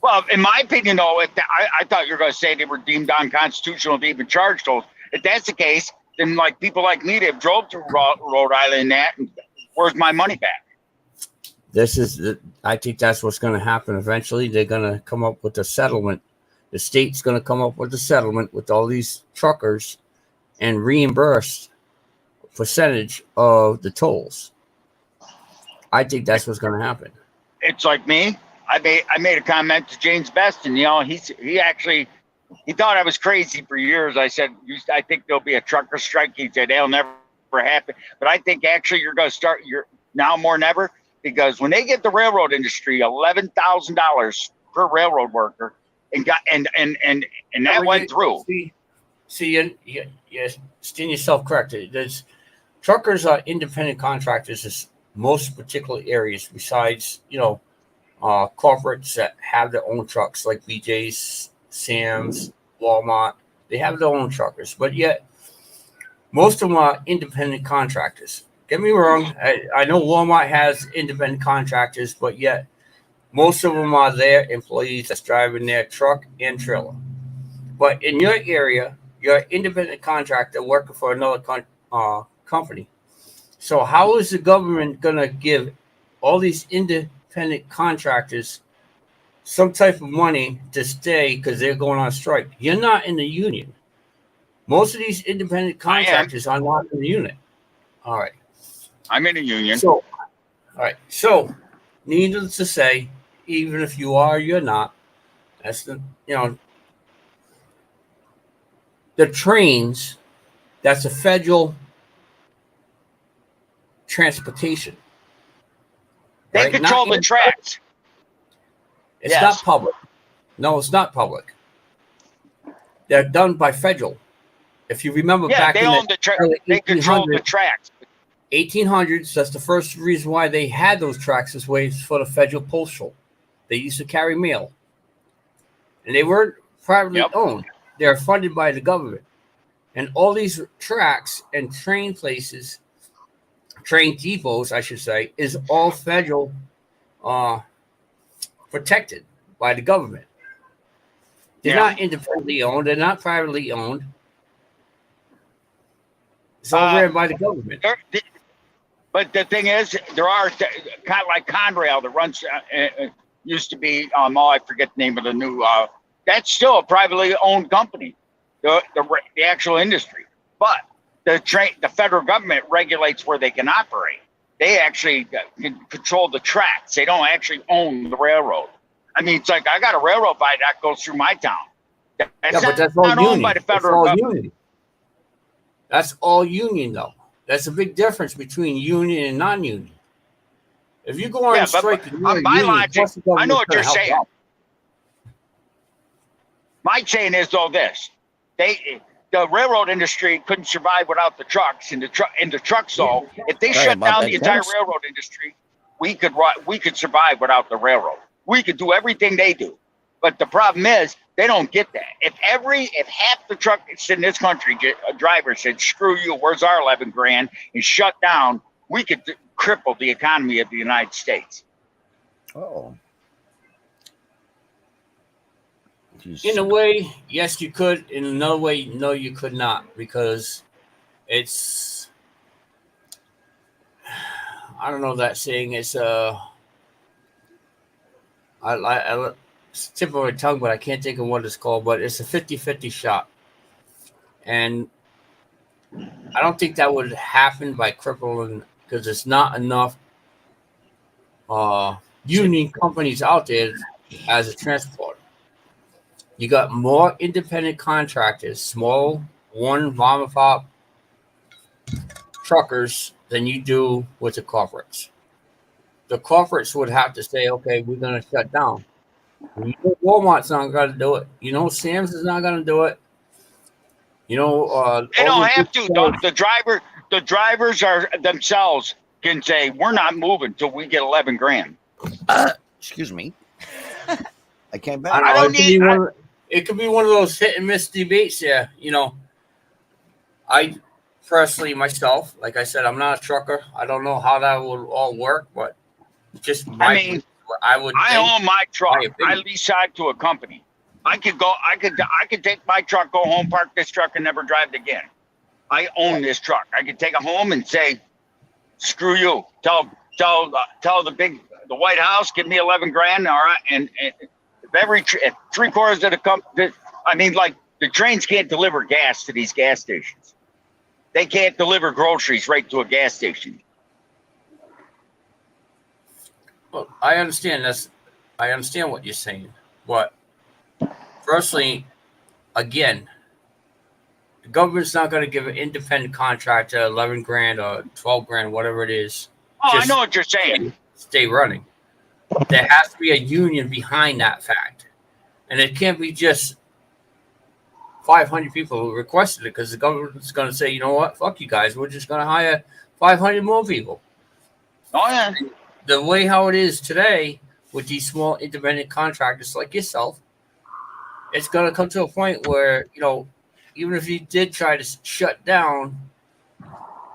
Well, in my opinion, though, I thought you were going to say they were deemed unconstitutional to even charge tolls. If that's the case, then people like me that drove through Rhode Island, where's my money back? I think that's what's going to happen eventually. They're going to come up with a settlement. The state's going to come up with a settlement with all these truckers and reimburse a percentage of the tolls. I think that's what's going to happen. It's like me. I made a comment to James Best, and he thought I was crazy for years. I said, I think there'll be a trucker strike. He said, they'll never happen. But I think actually you're going to start now more than ever, because when they get the railroad industry $11,000 per railroad worker, and that went through. You're still yourself corrected. There's truckers are independent contractors in most particular areas. Besides, corporates that have their own trucks, like BJ's, Sam's, Walmart. They have their own truckers, but yet most of them are independent contractors. Get me wrong. I know Walmart has independent contractors, but yet most of them are their employees that's driving their truck and trailer. But in your area, you're an independent contractor working for another company. So how is the government going to give all these independent contractors some type of money to stay because they're going on strike? You're not in the union. Most of these independent contractors are not in the union. All right. I'm in a union. So, all right. So, needless to say, even if you are, you're not. That's the trains. That's a federal transportation. They right? control the tracks. It's not public. No, it's not public. They're done by federal. If you remember back they in own the track. They control the tracks. 1800s, that's the first reason why they had those tracks this way, is for the federal postal. They used to carry mail. And they weren't privately owned. They're funded by the government. And all these tracks and train places, train depots, I should say, is all federal protected by the government. They're not independently owned. They're not privately owned. It's all ran by the government. But the thing is, there are kind of like Conrail that runs, used to be, I forget the name of the new, that's still a privately owned company, the actual industry. But the federal government regulates where they can operate. They actually can control the tracks. They don't actually own the railroad. I mean, it's like I got a railroad bike that goes through my town. But that's all not union. owned by the federal government. Union. That's all union, though. That's a big difference between union and non-union. If you go on strike, my logic, I know what you're saying. My saying is though this: the railroad industry couldn't survive without the trucks, and the trucks though. If they shut down the entire railroad industry, we could survive without the railroad. We could do everything they do. But the problem is they don't get that. If half the trucks in this country, a driver said, "Screw you, where's our 11 grand?" and shut down, we could cripple the economy of the United States. Oh. In a way, yes, you could. In another way, no, you could not, because it's, I don't know that saying. It's it's tip of my tongue, but I can't think of what it's called. But it's a 50-50 shot, and I don't think that would happen by crippling, because it's not enough union companies out there as a transporter. You got more independent contractors, small mom and pop truckers, than you do with the corporates. The corporates would have to say, "Okay, we're going to shut down." Walmart's not going to do it. Sam's is not going to do it. They don't have to. The drivers are themselves can say, "We're not moving till we get 11 grand." Excuse me. I came back. It could be one of those hit and miss debates. Yeah, I personally myself, like I said, I'm not a trucker. I don't know how that would all work, but just I own my truck. I lease out to a company. I could take my truck, go home, park this truck, and never drive it again. I own this truck. I could take it home and say, "Screw you." Tell the White House, give me 11 grand. All right, and if 3/4 of the company, the trains can't deliver gas to these gas stations. They can't deliver groceries right to a gas station. Well, I understand what you're saying, but firstly, again, the government's not going to give an independent contractor 11 grand or 12 grand, whatever it is. Oh, I know what you're saying. stay running. There has to be a union behind that fact. And it can't be just 500 people who requested it, because the government's going to say, you know what, fuck you guys, we're just going to hire 500 more people. Oh yeah. The way how it is today with these small independent contractors like yourself, it's going to come to a point where, you know, even if you did try to shut down,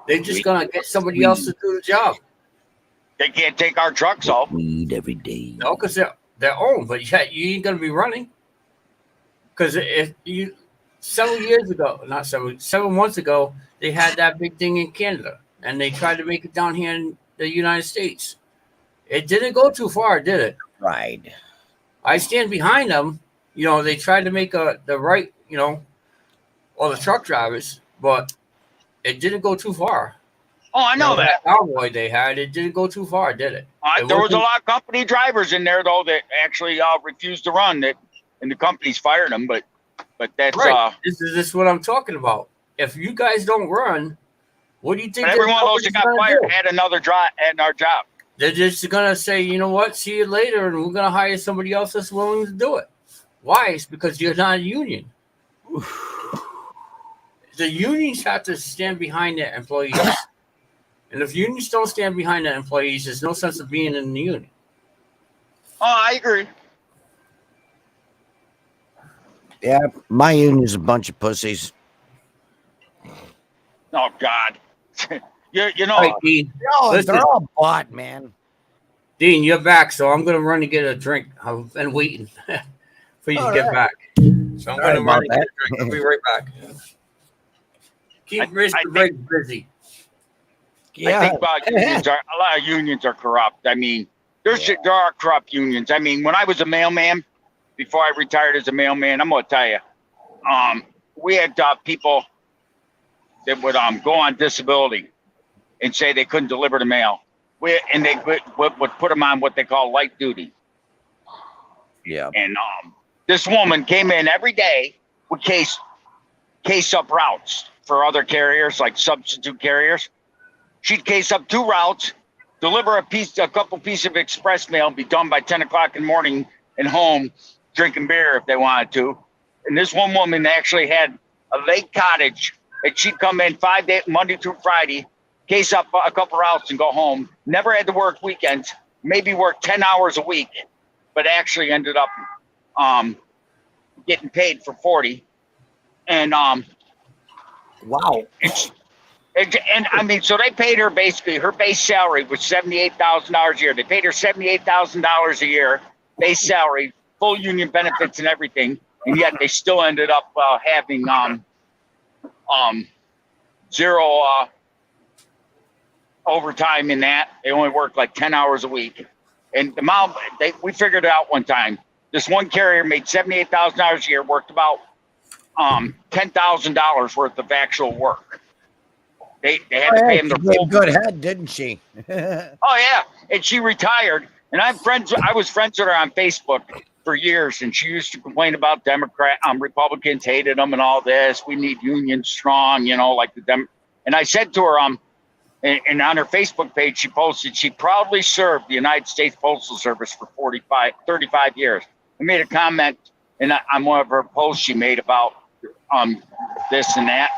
they're just going to get somebody else to do the job. They can't take our trucks off. Weed every day. No, because they're owned, but yeah, you ain't going to be running. Because if you, several months ago, they had that big thing in Canada, and they tried to make it down here in the United States. It didn't go too far, did it? Right. I stand behind them. You know, they tried to make the right, you know, all the truck drivers, but it didn't go too far. Oh, I know that. Cowboy they had, it didn't go too far, did it? There was a lot of company drivers in there though that actually refused to run. And the companies fired them. But that's right. This is what I'm talking about. If you guys don't run, what do you think? Every one of those that got fired had another job. They're just gonna say, you know what? See you later, and we're gonna hire somebody else that's willing to do it. Why? It's because you're not a union. The unions have to stand behind their employees. And if unions don't stand behind their employees, there's no sense of being in the union. Oh, I agree. Yeah, my union's a bunch of pussies. Oh, God. you know. Right, Dean. No, Listen, they're all bought, man. Dean, you're back, so I'm going to run to get a drink. I've been waiting for you to get back. So I'm going to run and get a drink. I'll be right back. Keep Mr. Riggs busy. Yeah. I think a lot of unions are corrupt. I mean, there are corrupt unions. I mean, when I was a mailman, before I retired as a mailman, I'm going to tell you, we had people that would go on disability and say they couldn't deliver the mail. They would put them on what they call light duty. Yeah. And this woman came in every day with case up routes for other carriers, like substitute carriers. She'd case up 2 routes, deliver a couple pieces of express mail, be done by 10 o'clock in the morning and home drinking beer if they wanted to. And this one woman actually had a lake cottage, and she'd come in 5 days, Monday through Friday, case up a couple routes and go home. Never had to work weekends, maybe work 10 hours a week, but actually ended up getting paid for 40. And wow. And I mean, so they paid her basically, her base salary was $78,000 a year. They paid her $78,000 a year, base salary, full union benefits and everything. And yet they still ended up having zero overtime in that. They only worked like 10 hours a week. And the amount, we figured it out one time. This one carrier made $78,000 a year, worked about $10,000 worth of actual work. They had to pay him the full good head, didn't she? Oh yeah, and she retired. And I was friends with her on Facebook for years, and she used to complain about Republicans hated them and all this. We need unions strong, you know, like the Dem. And I said to her, and on her Facebook page, she posted she proudly served the United States Postal Service for 35 years. I made a comment on one of her posts she made about this and that.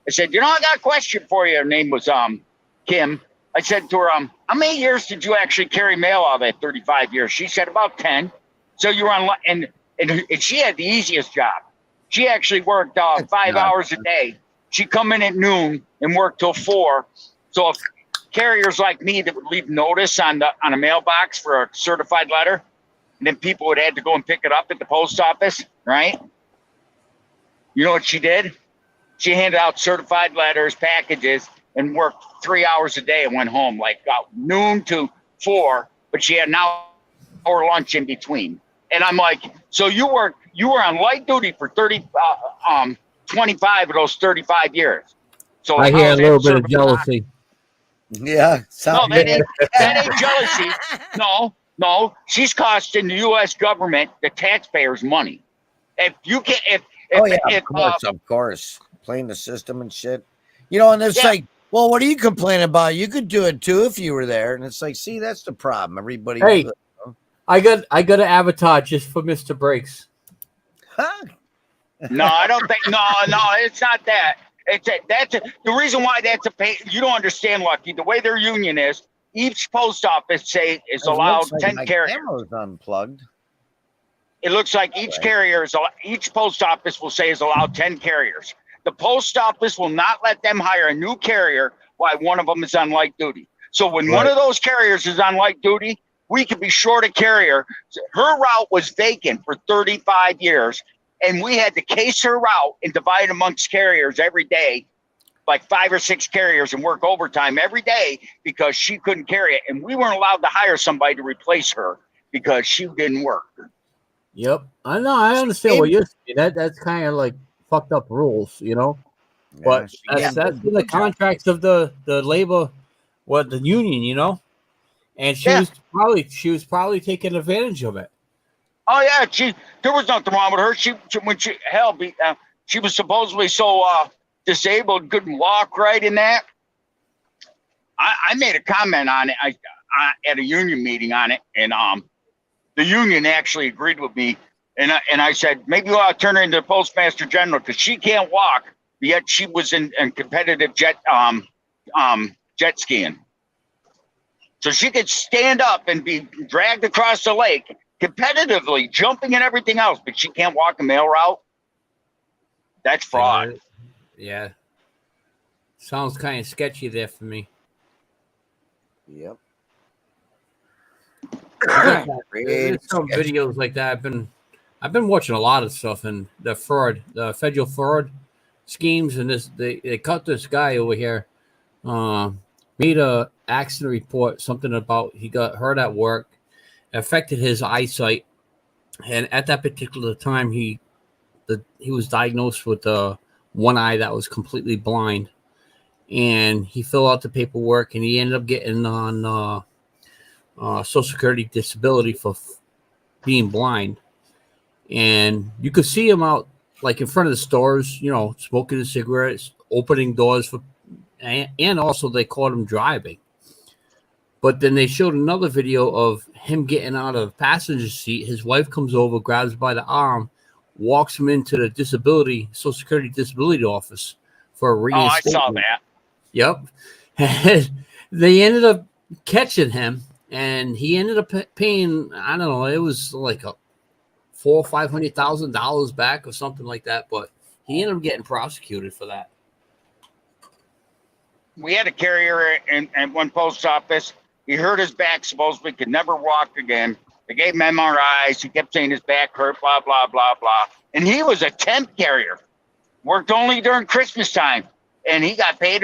I said, you know, I got a question for you. Her name was Kim. I said to her, how many years did you actually carry mail out of that 35 years? She said about 10. So you were on, and she had the easiest job. She actually worked 5 hours a day. She'd come in at noon and work till 4. So if carriers like me that would leave notice on a mailbox for a certified letter, and then people would have to go and pick it up at the post office, right? You know what she did? She handed out certified letters, packages, and worked 3 hours a day and went home, like noon to 4. But she had an hour lunch in between. And I'm like, so you were on light duty for 25 of those 35 years. So I hear a little bit of jealousy. Yeah. No, that ain't jealousy. No, she's costing the U.S. government, the taxpayers, money. If you can, of course, playing the system and shit. You know, and it's like Well, what are you complaining about? You could do it too if you were there. And it's like, see, that's the problem. Everybody. Hey, I got an avatar just for Mr. Breaks. Huh? No, I don't think. No, it's not that. The reason why that's a pay. You don't understand, Lucky. The way their union is, each post office is It allowed looks like 10 my carriers. camera's unplugged. It looks like each post office will say is allowed 10 carriers. The post office will not let them hire a new carrier while one of them is on light duty. So when one of those carriers is on light duty, we could be short a carrier. Her route was vacant for 35 years, and we had to case her route and divide amongst carriers every day, like 5 or 6 carriers, and work overtime every day because she couldn't carry it. And we weren't allowed to hire somebody to replace her because she didn't work. Yep, I know. I understand what you're saying. That's kind of like fucked up rules, you know. But that's in the contracts of the labor, the union, you know. And she was probably taking advantage of it. Oh yeah, there was nothing wrong with her. She was supposedly so disabled, couldn't walk right in that. I made a comment on it at a union meeting on it, and the union actually agreed with me, and I said maybe we'll turn her into the postmaster general because she can't walk, yet she was in competitive jet skiing, so she could stand up and be dragged across the lake competitively, jumping and everything else, but she can't walk a mail route. That's fraud. Yeah, sounds kind of sketchy there for me. Yep. There's some videos like that. I've been watching a lot of stuff, and the federal fraud schemes, and they caught this guy over here. Made a accident report, something about he got hurt at work, affected his eyesight, and at that particular time he was diagnosed with one eye that was completely blind, and he filled out the paperwork, and he ended up getting on Social Security disability for being blind. And you could see him out like in front of the stores, you know, smoking his cigarettes, opening doors and also they caught him driving. But then they showed another video of him getting out of the passenger seat. His wife comes over, grabs him by the arm, walks him into the Social Security disability office for a reinstatement. Oh, I saw that. Yep. They ended up catching him, and he ended up paying, I don't know, it was like $400,000 or $500,000 back or something like that. But he ended up getting prosecuted for that. We had a carrier at one post office. He hurt his back, supposedly could never walk again. They gave him MRIs. He kept saying his back hurt, blah, blah, blah, blah. And he was a temp carrier, worked only during Christmas time. And he got paid,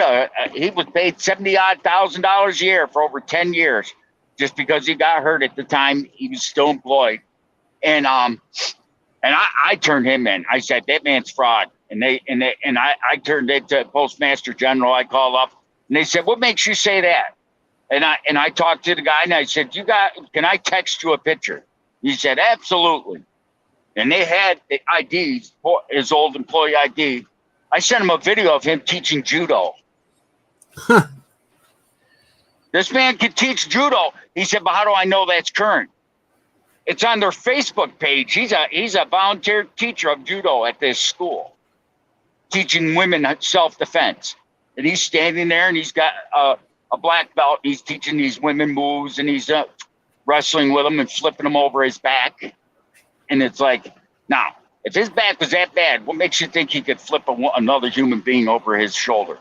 he was paid $70,000 a year for over 10 years just because he got hurt at the time he was still employed. And I turned him in. I said, that man's fraud. And I turned it to Postmaster General. I called up and they said, what makes you say that? And I talked to the guy and I said, can I text you a picture? He said, absolutely. And they had the IDs, his old employee ID. I sent him a video of him teaching judo. Huh. This man could teach judo. He said, but how do I know that's current? It's on their Facebook page. He's a volunteer teacher of judo at this school, teaching women self-defense. And he's standing there and he's got a black belt. He's teaching these women moves and he's wrestling with them and flipping them over his back. And it's like, now, if his back was that bad, what makes you think he could flip another human being over his shoulder?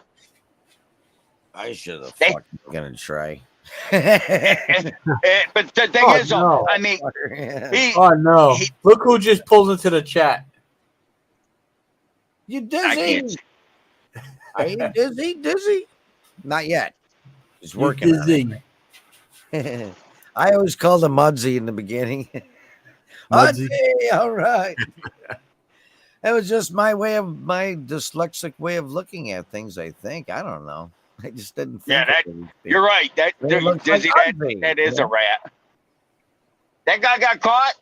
I should have fucking gonna try. But the thing is, no. I mean, no! Look who just pulled into the chat. You dizzy? Are you dizzy? Dizzy? Not yet. He's working. Dizzy. I always called him Mudsy in the beginning. Mudsy. All right. That was just my dyslexic way of looking at things. I think. I don't know. I just didn't think. Yeah, you're right. Dizzy, that is a rat. That guy got caught,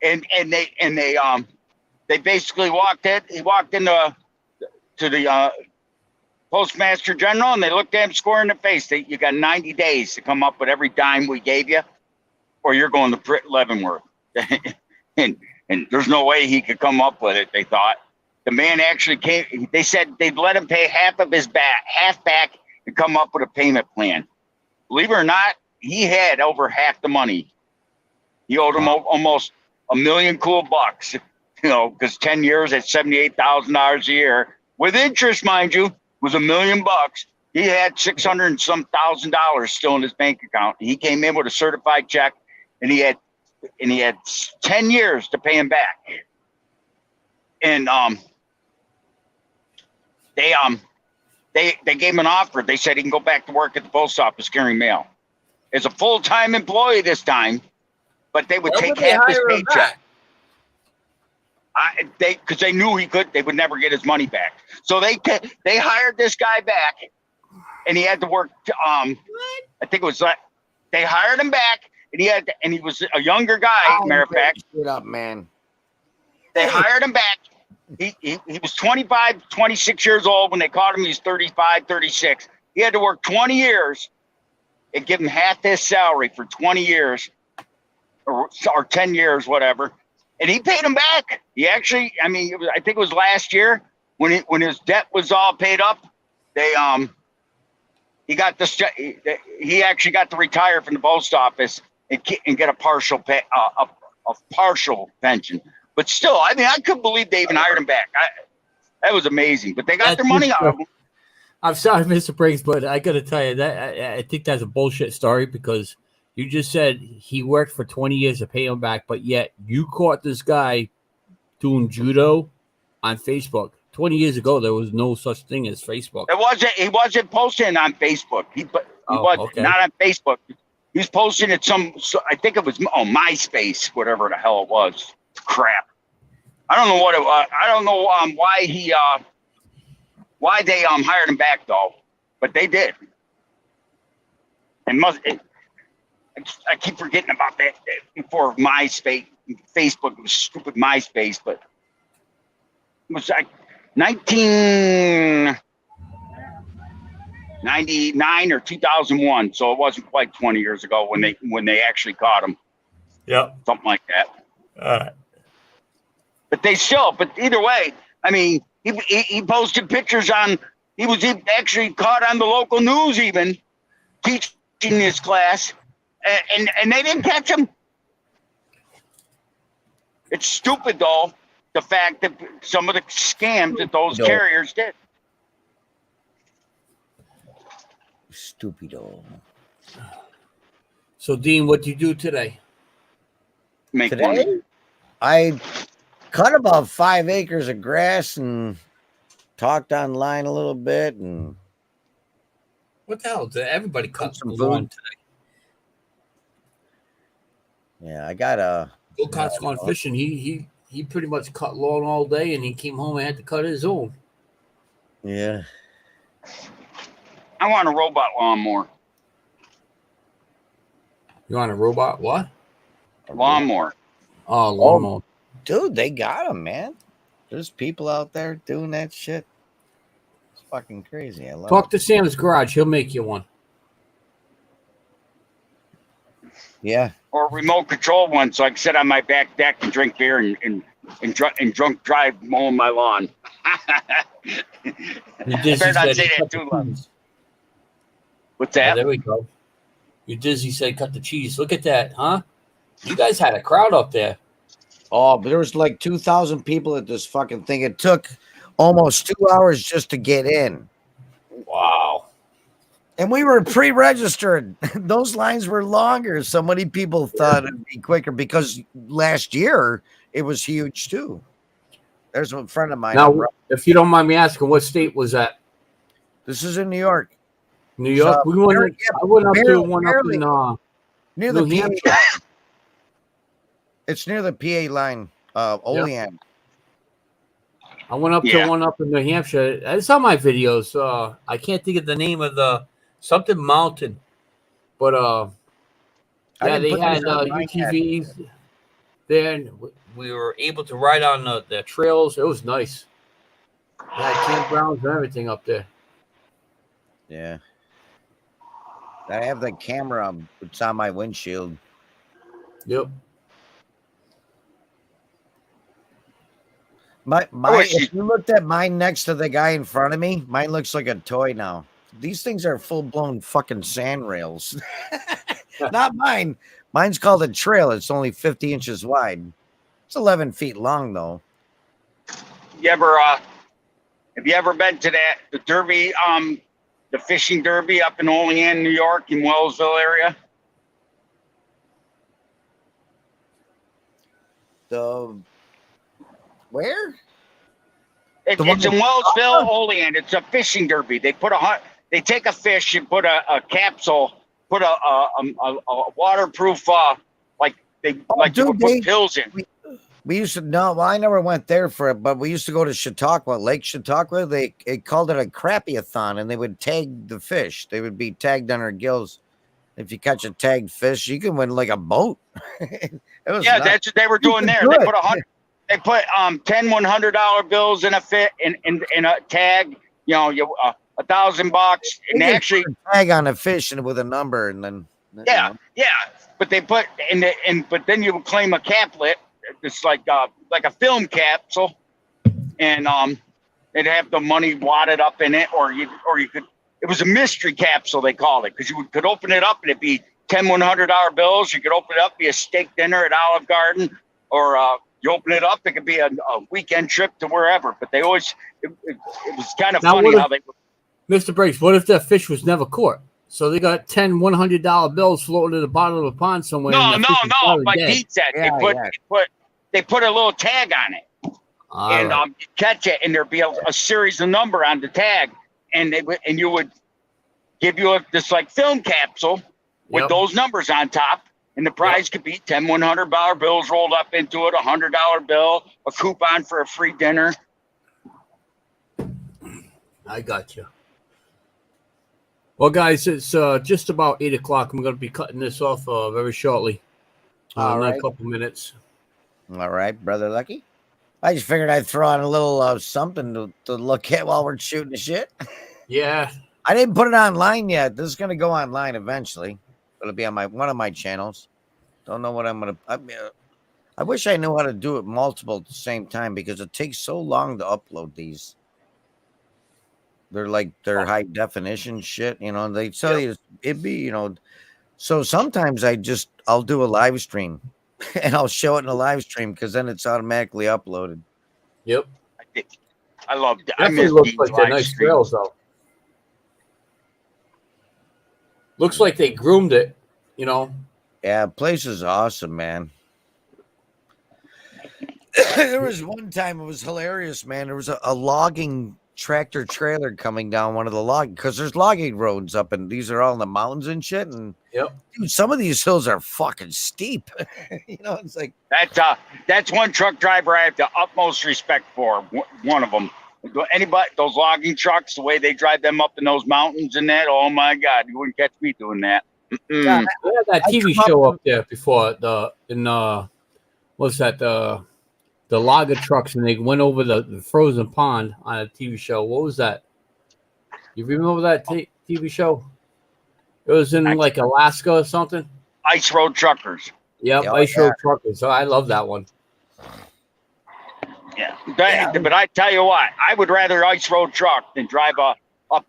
and they basically walked in. He walked into the postmaster general, and they looked at him square in the face. You got 90 days to come up with every dime we gave you, or you're going to Leavenworth. and there's no way he could come up with it, they thought. The man actually came. They said they'd let him pay half back, and come up with a payment plan. Believe it or not, he had over half the money. He owed him almost $1 million cool bucks, because 10 years at $78,000 a year, with interest, mind you, was $1 million bucks. He had $600 and some $1,000 still in his bank account. He came in with a certified check, and he had 10 years to pay him back. And they gave him an offer. They said he can go back to work at the post office carrying mail as a full-time employee this time, but they would take half his paycheck. Because they knew they would never get his money back. So they hired this guy back, and he had to work. I think it was like they hired him back, and he was a younger guy. Matter of fact, shut up, man. They hired him back. He was 25, 26 years old when they caught him. He's 35, 36. He had to work 20 years and give him half his salary for 20 years or 10 years, whatever. And he paid him back. He actually, I think it was last year when his debt was all paid up. He actually got to retire from the post office and get a partial partial pension. But still, I couldn't believe they even hired him back. That was amazing. But they got their money out of him. I'm sorry, Mr. Briggs, but I got to tell you that I think that's a bullshit story because you just said he worked for 20 years to pay him back, but yet you caught this guy doing judo on Facebook. 20 years ago, there was no such thing as Facebook. He wasn't posting on Facebook. He was okay. Not on Facebook. He was posting at I think it was MySpace, whatever the hell it was. Crap. I don't know what it was. I don't know why they hired him back though, but they did. I keep forgetting about that before MySpace, Facebook. It was stupid MySpace, but it was like 1999 or 2001, so it wasn't quite 20 years ago when they actually caught him. Yeah, something like that. All right. But either way, he posted pictures he was actually caught on the local news even teaching this class, and they didn't catch him. It's stupid though, the fact that some of the scams that those carriers did. Stupido. So, Dean, what do you do today? Make money. I cut about 5 acres of grass and talked online a little bit. And what the hell? Did everybody cut some lawn food today? Yeah, I got a. Bill Cott's gone fishing. He pretty much cut lawn all day, and he came home and had to cut his own. Yeah. I want a robot lawnmower. You want a robot? What? Lawnmower. Oh, lawnmower. Dude, they got them, man. There's people out there doing that shit. It's fucking crazy. I love Talk to Sam's Garage. He'll make you one. Yeah. Or a remote control one, so I can sit on my back deck and drink beer and drunk drive mowing my lawn. I better not say that too loud. What's that? Yeah, there we go. Your Dizzy said cut the cheese. Look at that, huh? You guys had a crowd up there. Oh, but there was like 2,000 people at this fucking thing. It took almost 2 hours just to get in. Wow. And we were pre-registered. Those lines were longer. So many people thought it'd be quicker because last year it was huge too. There's a friend of mine. Now, if you don't mind me asking, what state was that? This is in New York. New York. I went up to one up in near New the Hampshire. PA. It's near the PA line, Olean. I went up to one up in New Hampshire. It's on my videos. I can't think of the name of something mountain, but they had UTVs there, and we were able to ride on the trails. It was nice. They had campgrounds and everything up there. Yeah. I have the camera. It's on my windshield. Yep. If you looked at mine next to the guy in front of me, mine looks like a toy now. These things are full blown fucking sand rails. Not mine. Mine's called a trail. It's only 50 inches wide. It's 11 feet long though. Have you ever been to the Derby, the fishing derby up in Olean, New York, in Wellsville area? Where? It's in Wellsville, Olean. It's a fishing derby. They take a fish and put a capsule, put a waterproof you would put pills in. We used to well, I never went there for it, but we used to go to Chautauqua, Lake Chautauqua. They called it a crappy-a-thon, and they would tag the fish. They would be tagged on our gills. If you catch a tagged fish, you can win like a boat. That's what they were doing there. They put 10 $100 bills in a in a tag. You know, $1,000, and they actually tag on a fish and with a number, and then yeah. But they put but then you would claim a caplet. It's like a film capsule, and it'd have the money wadded up in it, or you could. It was a mystery capsule, they called it, because you could open it up and it'd be 10 $100 bills. You could open it up, be a steak dinner at Olive Garden, or you open it up, it could be a weekend trip to wherever. But they always it was kind of funny how they. Mr. Briggs, what if that fish was never caught? So they got 10 $100 bills floating at the bottom of a pond somewhere. No. Like Pete said, they put a little tag on it, and you catch it, and there'd be a series of number on the tag, and you would give you this like film capsule with those numbers on top, and the prize could be 10 $100 bills rolled up into it, $100 bill, a coupon for a free dinner. I got you. Well, guys, it's just about 8 o'clock. I'm going to be cutting this off very shortly. In a couple minutes. All right, Brother Lucky. I just figured I'd throw on a little something to look at while we're shooting the shit. Yeah. I didn't put it online yet. This is going to go online eventually. It'll be on one of my channels. Don't know what I'm going to... I wish I knew how to do it multiple at the same time, because it takes so long to upload these. They're high definition shit, you know, and they tell you it'd be, you know, so sometimes I'll do a live stream and I'll show it in a live stream, because then it's automatically uploaded. Yep. I love that. I miss looks like they're nice trails though. Looks like they groomed it, you know. Yeah, place is awesome, man. There was one time, it was hilarious, man. There was a logging tractor trailer coming down one of the logging, because there's logging roads up, and these are all in the mountains and shit. And dude, some of these hills are fucking steep. You know, it's like that's one truck driver I have the utmost respect for. One of them. Those logging trucks, the way they drive them up in those mountains and that. Oh my God, you wouldn't catch me doing that. Yeah, I had that TV show up there before the logger trucks, and they went over the frozen pond on a TV show. What was that? You remember that TV show? It was in like Alaska or something. Ice Road Truckers. Yep, Ice Road Truckers. So I love that one. Yeah, but I tell you what, I would rather Ice Road truck than drive up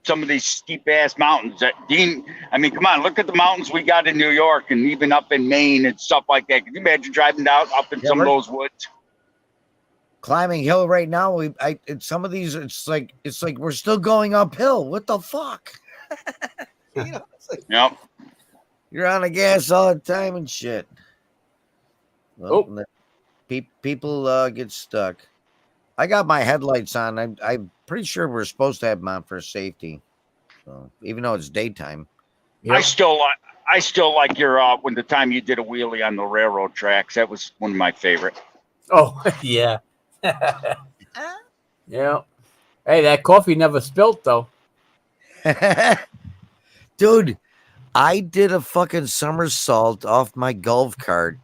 some of these steep ass mountains. I mean, come on, look at the mountains we got in New York and even up in Maine and stuff like that. Can you imagine driving down up in some of those woods? Climbing hill right now. Some of these, it's like we're still going uphill. What the fuck? You know, it's like, you're on the gas all the time and shit. Well, people get stuck. I got my headlights on. I'm pretty sure we're supposed to have them on for safety. So even though it's daytime. I still like your when the time you did a wheelie on the railroad tracks. That was one of my favorite. Oh yeah. Yeah. Hey, that coffee never spilt though. Dude, I did a fucking somersault off my golf cart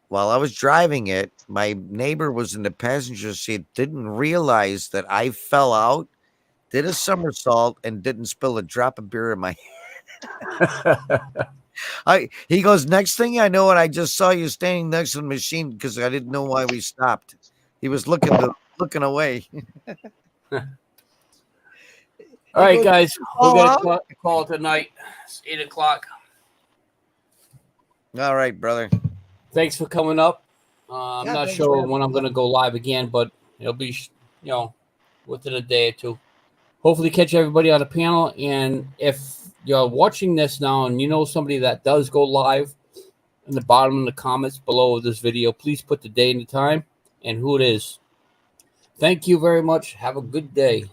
while I was driving it. My neighbor was in the passenger seat, didn't realize that I fell out, did a somersault, and didn't spill a drop of beer in my. He goes, next thing I know, and I just saw you standing next to the machine because I didn't know why we stopped. He was looking away. All right, guys, we're "Oh, gonna call it tonight. It's 8:00. All right, brother. Thanks for coming up. I'm Yeah, not thanks sure for having when I'm me. going to go live again, but it'll be, within a day or two. Hopefully catch everybody on the panel. And if you're watching this now and you know somebody that does go live, in the bottom of the comments below this video, please put the day and the time and who it is. Thank you very much. Have a good day.